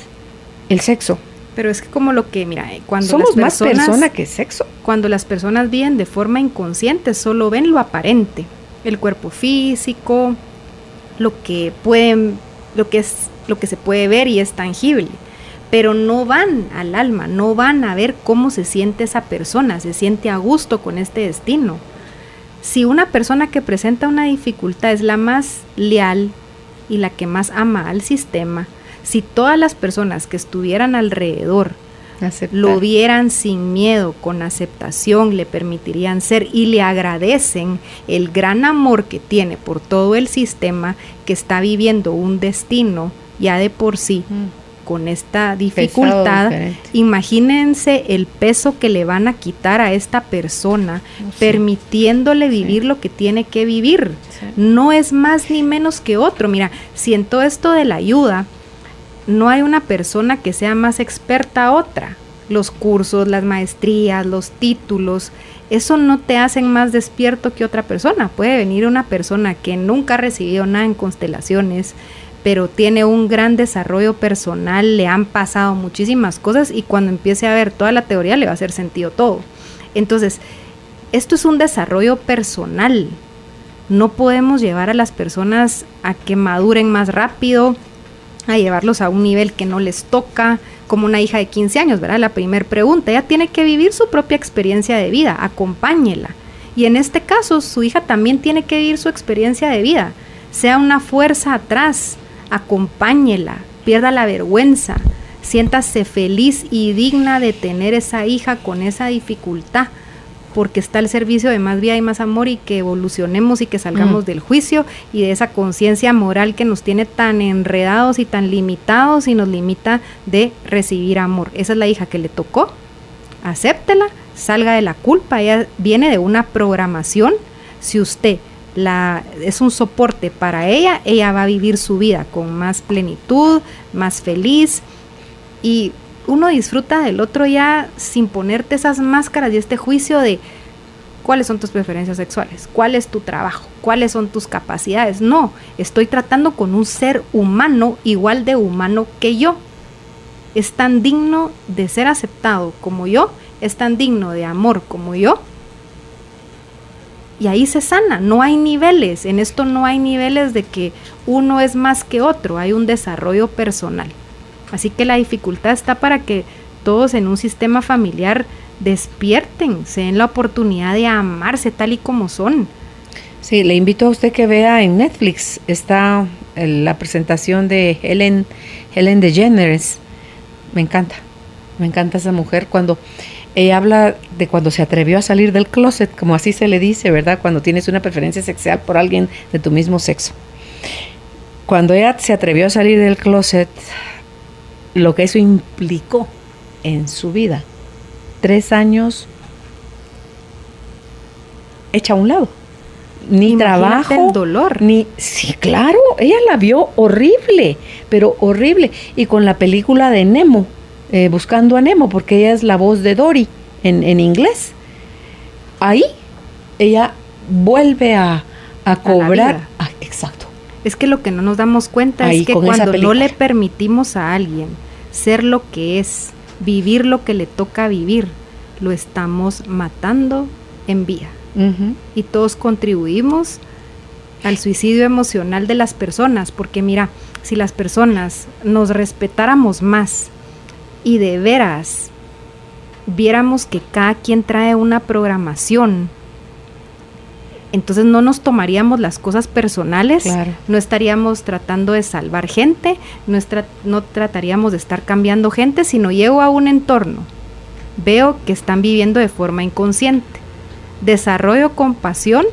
el sexo. Pero es que como lo que, mira, cuando Somos las personas, más persona que sexo. cuando las personas viven de forma inconsciente, solo ven lo aparente, el cuerpo físico, lo que se puede ver y es tangible, pero no van al alma, no van a ver cómo se siente esa persona, se siente a gusto con este destino. Si una persona que presenta una dificultad es la más leal y la que más ama al sistema, si todas las personas que estuvieran alrededor lo vieran sin miedo, con aceptación, le permitirían ser y le agradecen el gran amor que tiene por todo el sistema, que está viviendo un destino ya de por sí con esta dificultad, imagínense el peso que le van a quitar a esta persona, permitiéndole vivir lo que tiene que vivir. No es más ni menos que otro. Mira, si en todo esto de la ayuda no hay una persona que sea más experta a otra, los cursos, las maestrías, los títulos, eso no te hacen más despierto que otra persona. Puede venir una persona que nunca ha recibido nada en constelaciones, pero tiene un gran desarrollo personal, le han pasado muchísimas cosas y cuando empiece a ver toda la teoría le va a hacer sentido todo. Entonces, esto es un desarrollo personal. No podemos llevar a las personas a que maduren más rápido, a llevarlos a un nivel que no les toca, como una hija de 15 años, ¿verdad? La primera pregunta, ella tiene que vivir su propia experiencia de vida, acompáñela. Y en este caso, su hija también tiene que vivir su experiencia de vida. Sea una fuerza atrás, acompáñela, pierda la vergüenza, siéntase feliz y digna de tener esa hija con esa dificultad, porque está al servicio de más vida y más amor, y que evolucionemos y que salgamos del juicio y de esa conciencia moral que nos tiene tan enredados y tan limitados y nos limita de recibir amor. Esa es la hija que le tocó, acéptela, salga de la culpa, ella viene de una programación. Si usted es un soporte para ella, ella va a vivir su vida con más plenitud, más feliz, y uno disfruta del otro ya sin ponerte esas máscaras y este juicio de cuáles son tus preferencias sexuales, cuál es tu trabajo, cuáles son tus capacidades. No, estoy tratando con un ser humano igual de humano que yo. Es tan digno de ser aceptado como yo, es tan digno de amor como yo. Y ahí se sana, no hay niveles, en esto no hay niveles de que uno es más que otro, hay un desarrollo personal. Así que la dificultad está para que todos en un sistema familiar despierten, se den la oportunidad de amarse tal y como son. Sí, le invito a usted que vea en Netflix, está la presentación de Ellen DeGeneres, me encanta. Me encanta esa mujer cuando ella habla de cuando se atrevió a salir del closet, como así se le dice, ¿verdad? Cuando tienes una preferencia sexual por alguien de tu mismo sexo. Cuando ella se atrevió a salir del closet, lo que eso implicó en su vida, 3 años hecha a un lado. Ni Imagínate trabajo, el dolor. Sí, claro, ella la vio horrible, pero horrible. Y con la película de Nemo, Buscando a Nemo, porque ella es la voz de Dory en inglés. Ahí ella vuelve a cobrar. Ah, exacto. Es que lo que no nos damos cuenta Ahí, es que con esa cuando no película. le permitimos a alguien ser lo que es, vivir lo que le toca vivir, lo estamos matando en vida. Uh-huh. Y todos contribuimos al suicidio emocional de las personas, porque mira, si las personas nos respetáramos más y de veras viéramos que cada quien trae una programación, entonces no nos tomaríamos las cosas personales, Claro. no estaríamos tratando de salvar gente, no trataríamos de estar cambiando gente, sino llego a un entorno, veo que están viviendo de forma inconsciente, desarrollo compasión,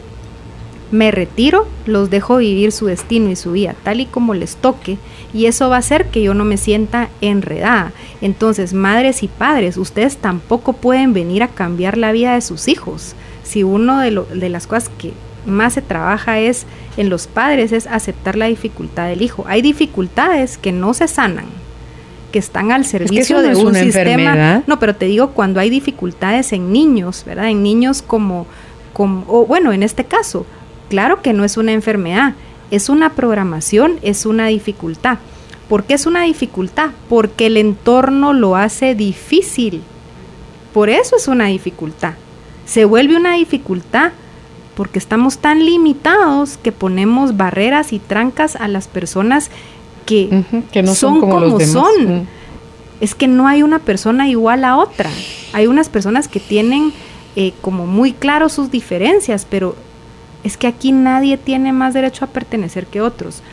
me retiro, los dejo vivir su destino y su vida tal y como les toque, y eso va a hacer que yo no me sienta enredada. Entonces, madres y padres, ustedes tampoco pueden venir a cambiar la vida de sus hijos. Si uno de las cosas que más se trabaja es en los padres es aceptar la dificultad del hijo. Hay dificultades que no se sanan, que están al servicio eso no de es un una sistema. enfermedad. No, pero te digo, cuando hay dificultades en niños, ¿verdad? En niños o bueno, en este caso, claro que no es una enfermedad, es una programación, es una dificultad. ¿Por qué es una dificultad? Porque el entorno lo hace difícil. Por eso es una dificultad. Se vuelve una dificultad porque estamos tan limitados que ponemos barreras y trancas a las personas que, Uh-huh, que no son como los demás. son. Uh-huh. Es que no hay una persona igual a otra. Hay unas personas que tienen como muy claro sus diferencias, pero es que aquí nadie tiene más derecho a pertenecer que otros.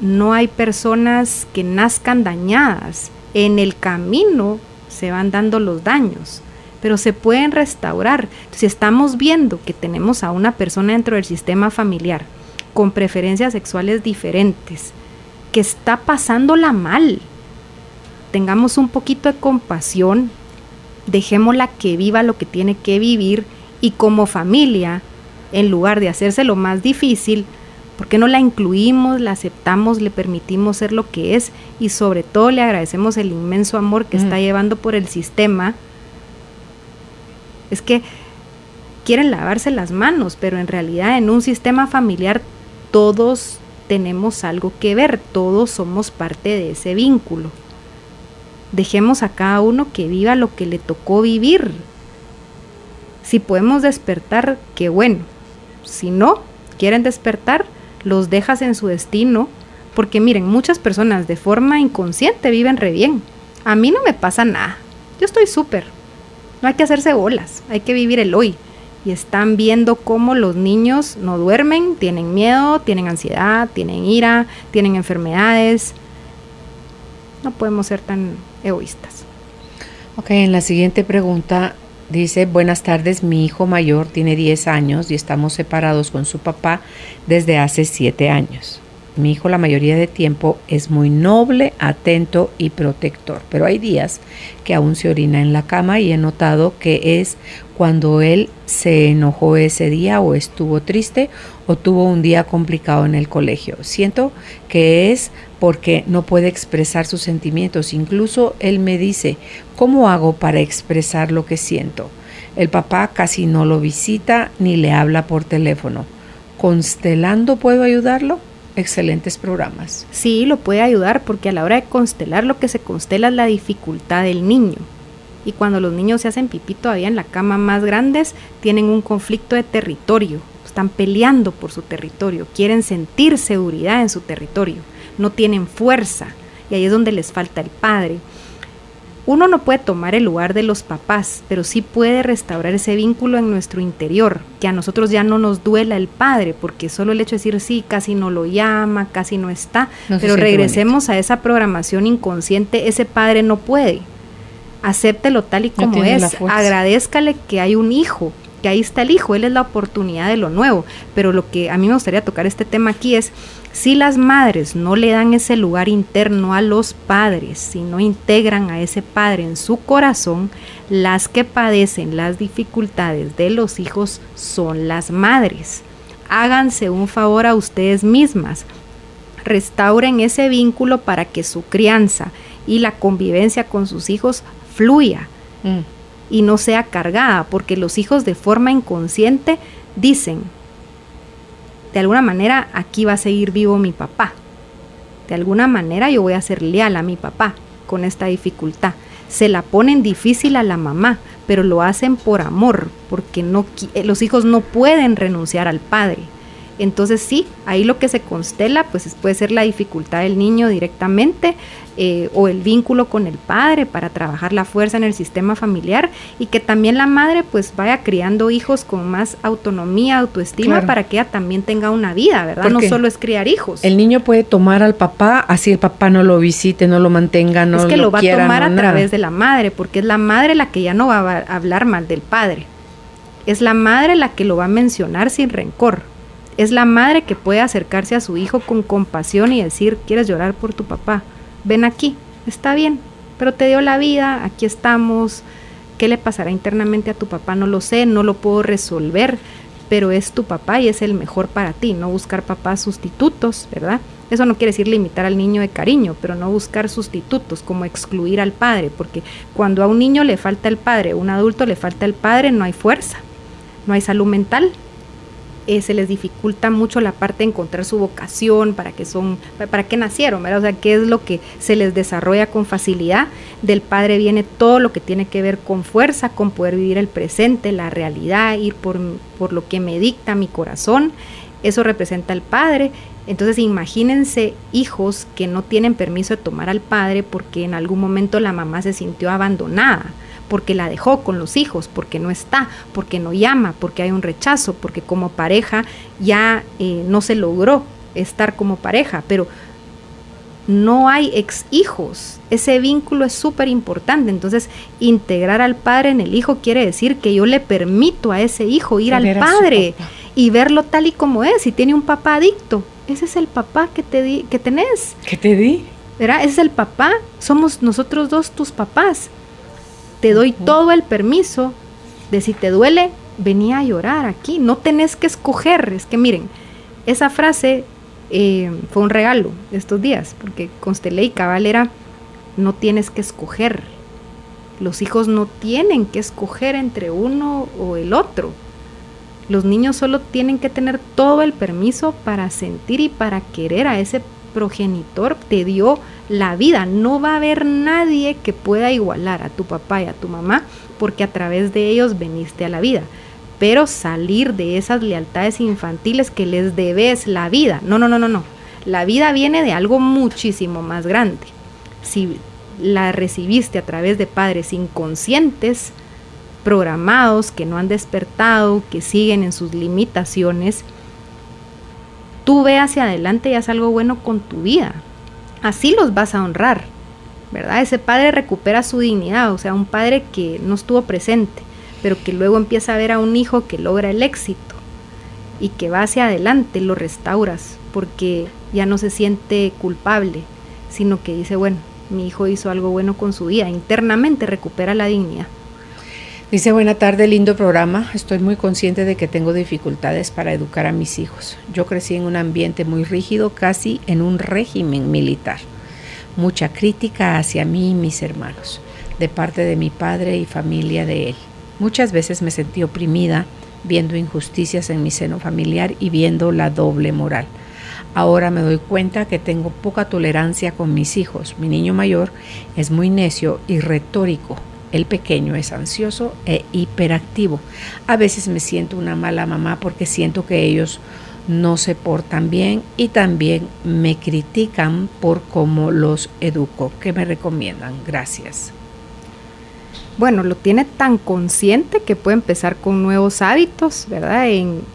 No hay personas que nazcan dañadas. En el camino se van dando los daños, pero se pueden restaurar. Si estamos viendo que tenemos a una persona dentro del sistema familiar con preferencias sexuales diferentes, que está pasándola mal, tengamos un poquito de compasión, dejémosla que viva lo que tiene que vivir, y como familia, en lugar de hacérselo más difícil, ¿por qué no la incluimos, la aceptamos, le permitimos ser lo que es, y sobre todo le agradecemos el inmenso amor que está llevando por el sistema? Es que quieren lavarse las manos, pero en realidad en un sistema familiar todos tenemos algo que ver, todos somos parte de ese vínculo. Dejemos a cada uno que viva lo que le tocó vivir. Si podemos despertar, qué bueno. Si no quieren despertar, los dejas en su destino, porque miren, muchas personas de forma inconsciente viven re bien. A mí no me pasa nada, yo estoy súper. No hay que hacerse bolas, hay que vivir el hoy. Y están viendo cómo los niños no duermen, tienen miedo, tienen ansiedad, tienen ira, tienen enfermedades. No podemos ser tan egoístas. Ok, en la siguiente pregunta dice: buenas tardes, mi hijo mayor tiene 10 años y estamos separados con su papá desde hace 7 años. Mi hijo la mayoría de tiempo es muy noble, atento y protector, pero hay días que aún se orina en la cama y he notado que es cuando él se enojó ese día o estuvo triste o tuvo un día complicado en el colegio. Siento que es porque no puede expresar sus sentimientos. Incluso él me dice: ¿cómo hago para expresar lo que siento? El papá casi no lo visita ni le habla por teléfono. ¿Constelando puedo ayudarlo? Excelentes programas. Sí, lo puede ayudar, porque a la hora de constelar, lo que se constela es la dificultad del niño. Y cuando los niños se hacen pipí todavía en la cama más grandes, tienen un conflicto de territorio. Están peleando por su territorio, quieren sentir seguridad en su territorio, no tienen fuerza, y ahí es donde les falta el padre. Uno no puede tomar el lugar de los papás, pero sí puede restaurar ese vínculo en nuestro interior, que a nosotros ya no nos duela el padre, porque solo el hecho de decir sí, casi no lo llama, casi no está, No se pero siente regresemos a esa programación inconsciente, ese padre no puede. acéptelo tal y No como tiene la es, fuerza. agradézcale que hay un hijo, que ahí está el hijo, él es la oportunidad de lo nuevo. Pero lo que a mí me gustaría tocar este tema aquí es, si las madres no le dan ese lugar interno a los padres, si no integran a ese padre en su corazón, las que padecen las dificultades de los hijos son las madres. Háganse un favor a ustedes mismas, restauren ese vínculo para que su crianza y la convivencia con sus hijos fluya y no sea cargada, porque los hijos de forma inconsciente dicen, de alguna manera aquí va a seguir vivo mi papá, de alguna manera yo voy a ser leal a mi papá con esta dificultad. Se la ponen difícil a la mamá, pero lo hacen por amor, porque los hijos no pueden renunciar al padre. Entonces sí, ahí lo que se constela pues puede ser la dificultad del niño directamente o el vínculo con el padre para trabajar la fuerza en el sistema familiar, y que también la madre pues vaya criando hijos con más autonomía, autoestima, Claro. para que ella también tenga una vida, ¿verdad? No Porque solo es criar hijos. El niño puede tomar al papá, así el papá no lo visite, no lo mantenga, no es que lo va quiera, a tomar no a nada. través de la madre, porque es la madre la que ya no va a hablar mal del padre. Es la madre la que lo va a mencionar sin rencor. Es la madre que puede acercarse a su hijo con compasión y decir, ¿quieres llorar por tu papá? Ven aquí, está bien, pero te dio la vida, aquí estamos. ¿Qué le pasará internamente a tu papá? No lo sé, no lo puedo resolver, pero es tu papá y es el mejor para ti. No buscar papás sustitutos, ¿verdad? Eso no quiere decir limitar al niño de cariño, pero no buscar sustitutos, como excluir al padre, porque cuando a un niño le falta el padre, a un adulto le falta el padre, no hay fuerza, no hay salud mental. Se les dificulta mucho la parte de encontrar su vocación, para qué nacieron, ¿verdad? O sea, qué es lo que se les desarrolla con facilidad. Del padre viene todo lo que tiene que ver con fuerza, con poder vivir el presente, la realidad, ir por lo que me dicta mi corazón. Eso representa al padre. Entonces imagínense hijos que no tienen permiso de tomar al padre porque en algún momento la mamá se sintió abandonada, porque la dejó con los hijos, porque no está, porque no llama, porque hay un rechazo, porque como pareja ya no se logró estar como pareja, pero no hay ex hijos. Ese vínculo es súper importante. Entonces, integrar al padre en el hijo quiere decir que yo le permito a ese hijo ir al Ver a su padre papá. y verlo tal y como es. Si tiene un papá adicto, ese es el papá que tenés, ¿Qué te di? ¿verdad? Ese es el papá. Somos nosotros dos tus papás. Te doy todo el permiso de, si te duele, vení a llorar aquí. No tenés que escoger. Es que miren, esa frase fue un regalo estos días, porque constelé y cabal era, no tienes que escoger. Los hijos no tienen que escoger entre uno o el otro. Los niños solo tienen que tener todo el permiso para sentir y para querer a ese progenitor. Te dio la vida. No va a haber nadie que pueda igualar a tu papá y a tu mamá, porque a través de ellos veniste a la vida. Pero salir de esas lealtades infantiles que les debes la vida. No. La vida viene de algo muchísimo más grande. Si la recibiste a través de padres inconscientes, programados, que no han despertado, que siguen en sus limitaciones, tú ve hacia adelante y haz algo bueno con tu vida. Así los vas a honrar, ¿verdad? Ese padre recupera su dignidad, o sea, un padre que no estuvo presente, pero que luego empieza a ver a un hijo que logra el éxito y que va hacia adelante, lo restauras, porque ya no se siente culpable, sino que dice, bueno, mi hijo hizo algo bueno con su vida, internamente recupera la dignidad. Dice, buena tarde, lindo programa. Estoy muy consciente de que tengo dificultades para educar a mis hijos. Yo crecí en un ambiente muy rígido, casi en un régimen militar. Mucha crítica hacia mí y mis hermanos, de parte de mi padre y familia de él. Muchas veces me sentí oprimida, viendo injusticias en mi seno familiar y viendo la doble moral. Ahora me doy cuenta que tengo poca tolerancia con mis hijos. Mi niño mayor es muy necio y retórico. El pequeño es ansioso e hiperactivo. A veces me siento una mala mamá porque siento que ellos no se portan bien y también me critican por cómo los educo. ¿Qué me recomiendan? Gracias. Bueno, lo tiene tan consciente que puede empezar con nuevos hábitos, ¿verdad?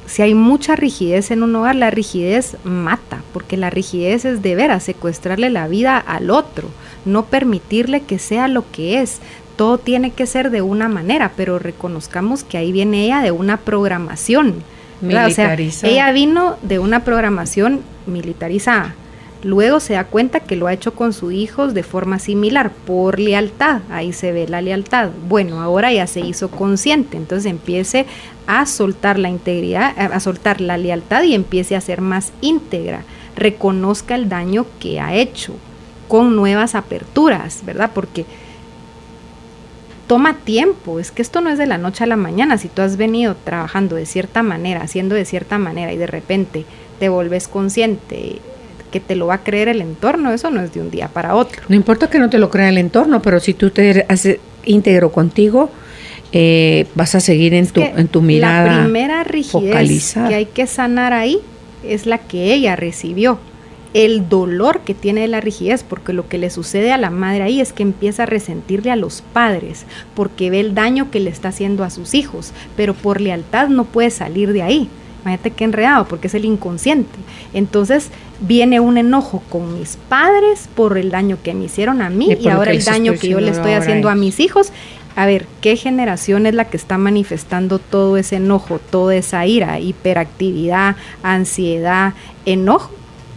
Si hay mucha rigidez en un hogar, la rigidez mata, porque la rigidez es de veras secuestrarle la vida al otro, no permitirle que sea lo que es. todo tiene que ser de una manera, pero reconozcamos que ahí viene ella de una programación, ¿verdad? O sea, ella vino de una programación militarizada. Luego se da cuenta que lo ha hecho con sus hijos de forma similar, por lealtad, ahí se ve la lealtad. Bueno, ahora ya se hizo consciente, entonces empiece a soltar la integridad, a soltar la lealtad y empiece a ser más íntegra. Reconozca el daño que ha hecho con nuevas aperturas, ¿verdad? Porque toma tiempo, es que esto no es de la noche a la mañana. Si tú has venido trabajando de cierta manera, haciendo de cierta manera y de repente te volves consciente que te lo va a creer el entorno, eso no es de un día para otro. No importa que no te lo crea el entorno, pero si tú te haces íntegro contigo, vas a seguir en tu mirada. La primera rigidez focalizada que hay que sanar ahí es la que ella recibió. El dolor que tiene de la rigidez, porque lo que le sucede a la madre ahí es que empieza a resentirle a los padres, porque ve el daño que le está haciendo a sus hijos, pero por lealtad no puede salir de ahí. Imagínate qué enredado, porque es el inconsciente. Entonces viene un enojo con mis padres por el daño que me hicieron a mí y ahora el daño que yo le estoy haciendo a mis hijos. A ver, ¿qué generación es la que está manifestando todo ese enojo, toda esa ira, hiperactividad, ansiedad, enojo?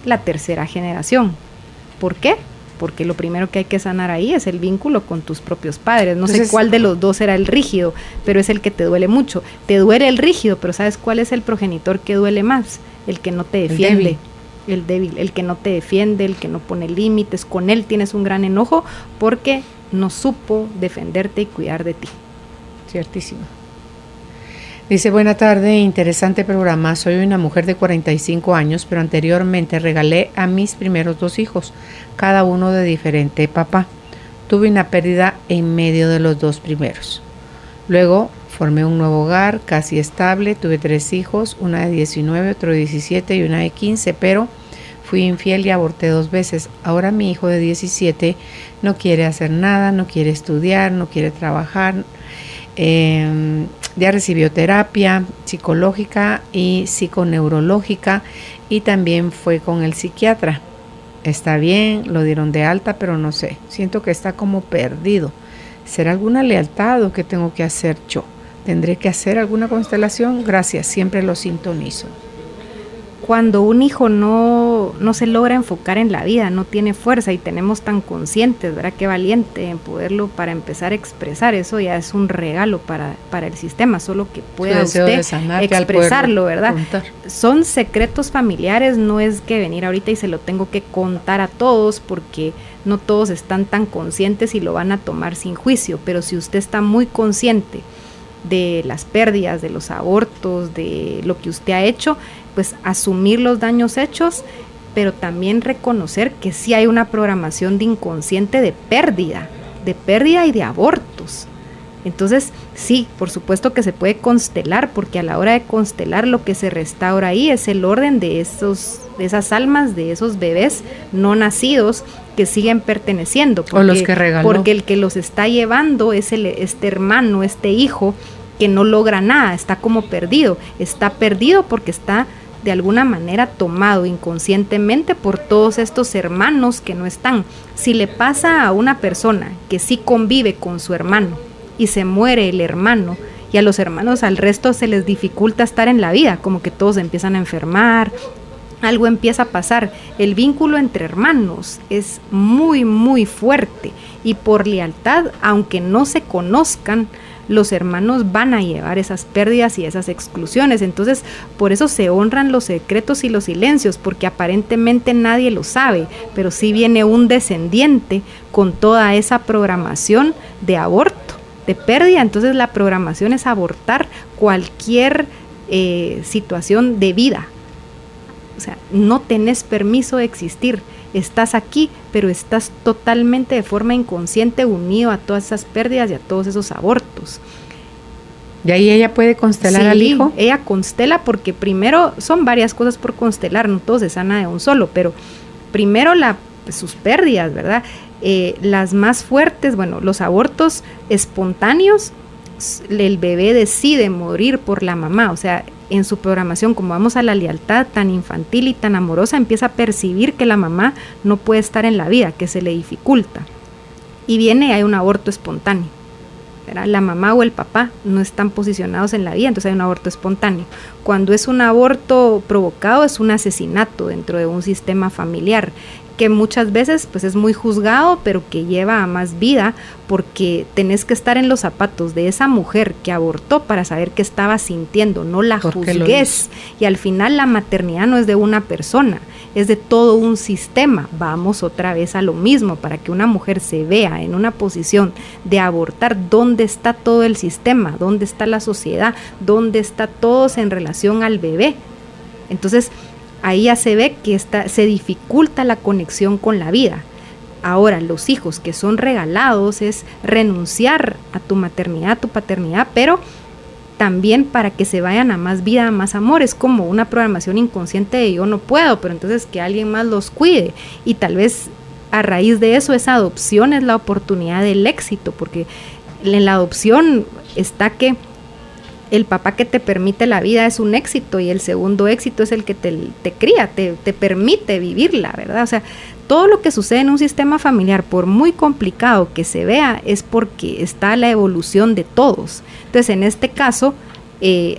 La tercera generación. ¿Por qué? Porque lo primero que hay que sanar ahí es el vínculo con tus propios padres. Entonces, sé cuál de los dos era el rígido, pero es el que te duele mucho. Te duele el rígido, pero ¿sabes cuál es el progenitor que duele más? El que no te defiende. El débil, el que no te defiende, el que no pone límites. Con él tienes un gran enojo porque no supo defenderte y cuidar de ti. Ciertísimo. Dice, buena tarde, interesante programa. Soy una mujer de 45 años, pero anteriormente regalé a mis primeros 2 hijos, cada uno de diferente papá. Tuve una pérdida en medio de los 2 primeros. Luego formé un nuevo hogar, casi estable, tuve 3 hijos, una de 19, otro de 17 y una de 15, pero fui infiel y aborté 2 veces. Ahora mi hijo de 17 no quiere hacer nada, no quiere estudiar, no quiere trabajar. Ya recibió terapia psicológica y psiconeurológica y también fue con el psiquiatra. Está bien, lo dieron de alta, pero no sé, siento que está como perdido. ¿Será alguna lealtad o qué tengo que hacer yo? ¿Tendré que hacer alguna constelación? Gracias, siempre lo sintonizo. Cuando un hijo no se logra enfocar en la vida, no tiene fuerza y tenemos tan conscientes, ¿verdad? Qué valiente en poderlo para empezar a expresar, eso ya es un regalo para el sistema, solo que pueda usted expresarlo, ¿verdad? Contar. Son secretos familiares, no es que venir ahorita y se lo tengo que contar a todos porque no todos están tan conscientes y lo van a tomar sin juicio, pero si usted está muy consciente de las pérdidas, de los abortos, de lo que usted ha hecho, pues asumir los daños hechos, pero también reconocer que sí hay una programación de inconsciente de pérdida y de abortos. Entonces, sí, por supuesto que se puede constelar, porque a la hora de constelar lo que se restaura ahí es el orden de esas almas, de esos bebés no nacidos que siguen perteneciendo. Porque, o los que regaló. Porque el que los está llevando es este hermano, este hijo, que no logra nada, está como perdido. Está perdido porque está de alguna manera tomado inconscientemente por todos estos hermanos que no están. Si le pasa a una persona que sí convive con su hermano y se muere el hermano, y a los hermanos al resto se les dificulta estar en la vida, como que todos empiezan a enfermar, algo empieza a pasar. El vínculo entre hermanos es muy, muy fuerte y por lealtad, aunque no se conozcan, los hermanos van a llevar esas pérdidas y esas exclusiones. Entonces, por eso se honran los secretos y los silencios, porque aparentemente nadie lo sabe, pero sí viene un descendiente con toda esa programación de aborto, de pérdida. Entonces, la programación es abortar cualquier situación de vida. O sea, no tenés permiso de existir. Estás aquí, pero estás totalmente de forma inconsciente unido a todas esas pérdidas y a todos esos abortos. ¿Y ahí ella puede constelar al hijo? Ella constela porque primero son varias cosas por constelar, no todo se sana de un solo, pero primero sus pérdidas, ¿verdad? Las más fuertes, bueno, los abortos espontáneos, el bebé decide morir por la mamá, o sea, en su programación, como vamos a la lealtad tan infantil y tan amorosa, empieza a percibir que la mamá no puede estar en la vida, que se le dificulta. Y hay un aborto espontáneo. ¿verdad? La mamá o el papá no están posicionados en la vida, entonces hay un aborto espontáneo. Cuando es un aborto provocado, es un asesinato dentro de un sistema familiar, que muchas veces pues es muy juzgado, pero que lleva a más vida, porque tenés que estar en los zapatos de esa mujer que abortó para saber qué estaba sintiendo, no la juzgues. Y al final la maternidad no es de una persona, es de todo un sistema. Vamos otra vez a lo mismo, para que una mujer se vea en una posición de abortar, ¿dónde está todo el sistema? ¿Dónde está la sociedad? ¿Dónde está todos en relación al bebé? Entonces, ahí ya se ve que se dificulta la conexión con la vida. Ahora, los hijos que son regalados es renunciar a tu maternidad, a tu paternidad, pero también para que se vayan a más vida, a más amor. Es como una programación inconsciente de yo no puedo, pero entonces que alguien más los cuide. Y tal vez a raíz de eso, esa adopción es la oportunidad del éxito, porque en la adopción está que el papá que te permite la vida es un éxito, y el segundo éxito es el que te cría, te permite vivirla, ¿verdad? O sea, todo lo que sucede en un sistema familiar, por muy complicado que se vea, es porque está la evolución de todos. Entonces, en este caso,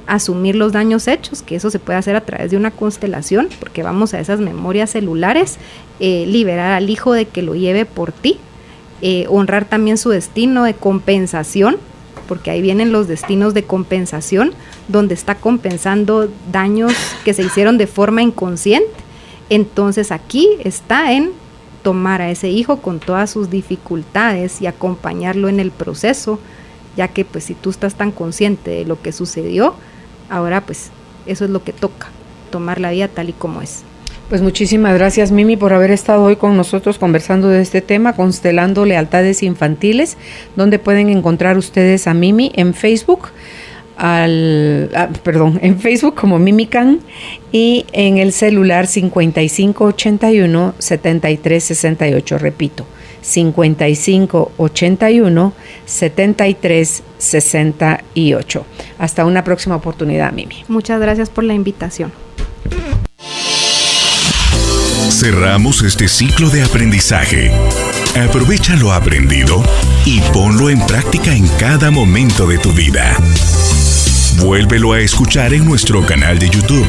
asumir los daños hechos, que eso se puede hacer a través de una constelación, porque vamos a esas memorias celulares, liberar al hijo de que lo lleve por ti, honrar también su destino de compensación, porque ahí vienen los destinos de compensación, donde está compensando daños que se hicieron de forma inconsciente. Entonces aquí está en tomar a ese hijo con todas sus dificultades y acompañarlo en el proceso, ya que pues si tú estás tan consciente de lo que sucedió, ahora pues eso es lo que toca, tomar la vida tal y como es. Pues muchísimas gracias, Mimi, por haber estado hoy con nosotros conversando de este tema, constelando lealtades infantiles, donde pueden encontrar ustedes a Mimi en Facebook, en Facebook como Mimican, y en el celular 5581-7368, repito, 5581-7368. Hasta una próxima oportunidad, Mimi. Muchas gracias por la invitación. Cerramos este ciclo de aprendizaje. Aprovecha lo aprendido y ponlo en práctica en cada momento de tu vida. Vuélvelo a escuchar en nuestro canal de YouTube.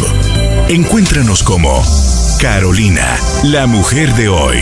Encuéntranos como Carolina, la mujer de hoy.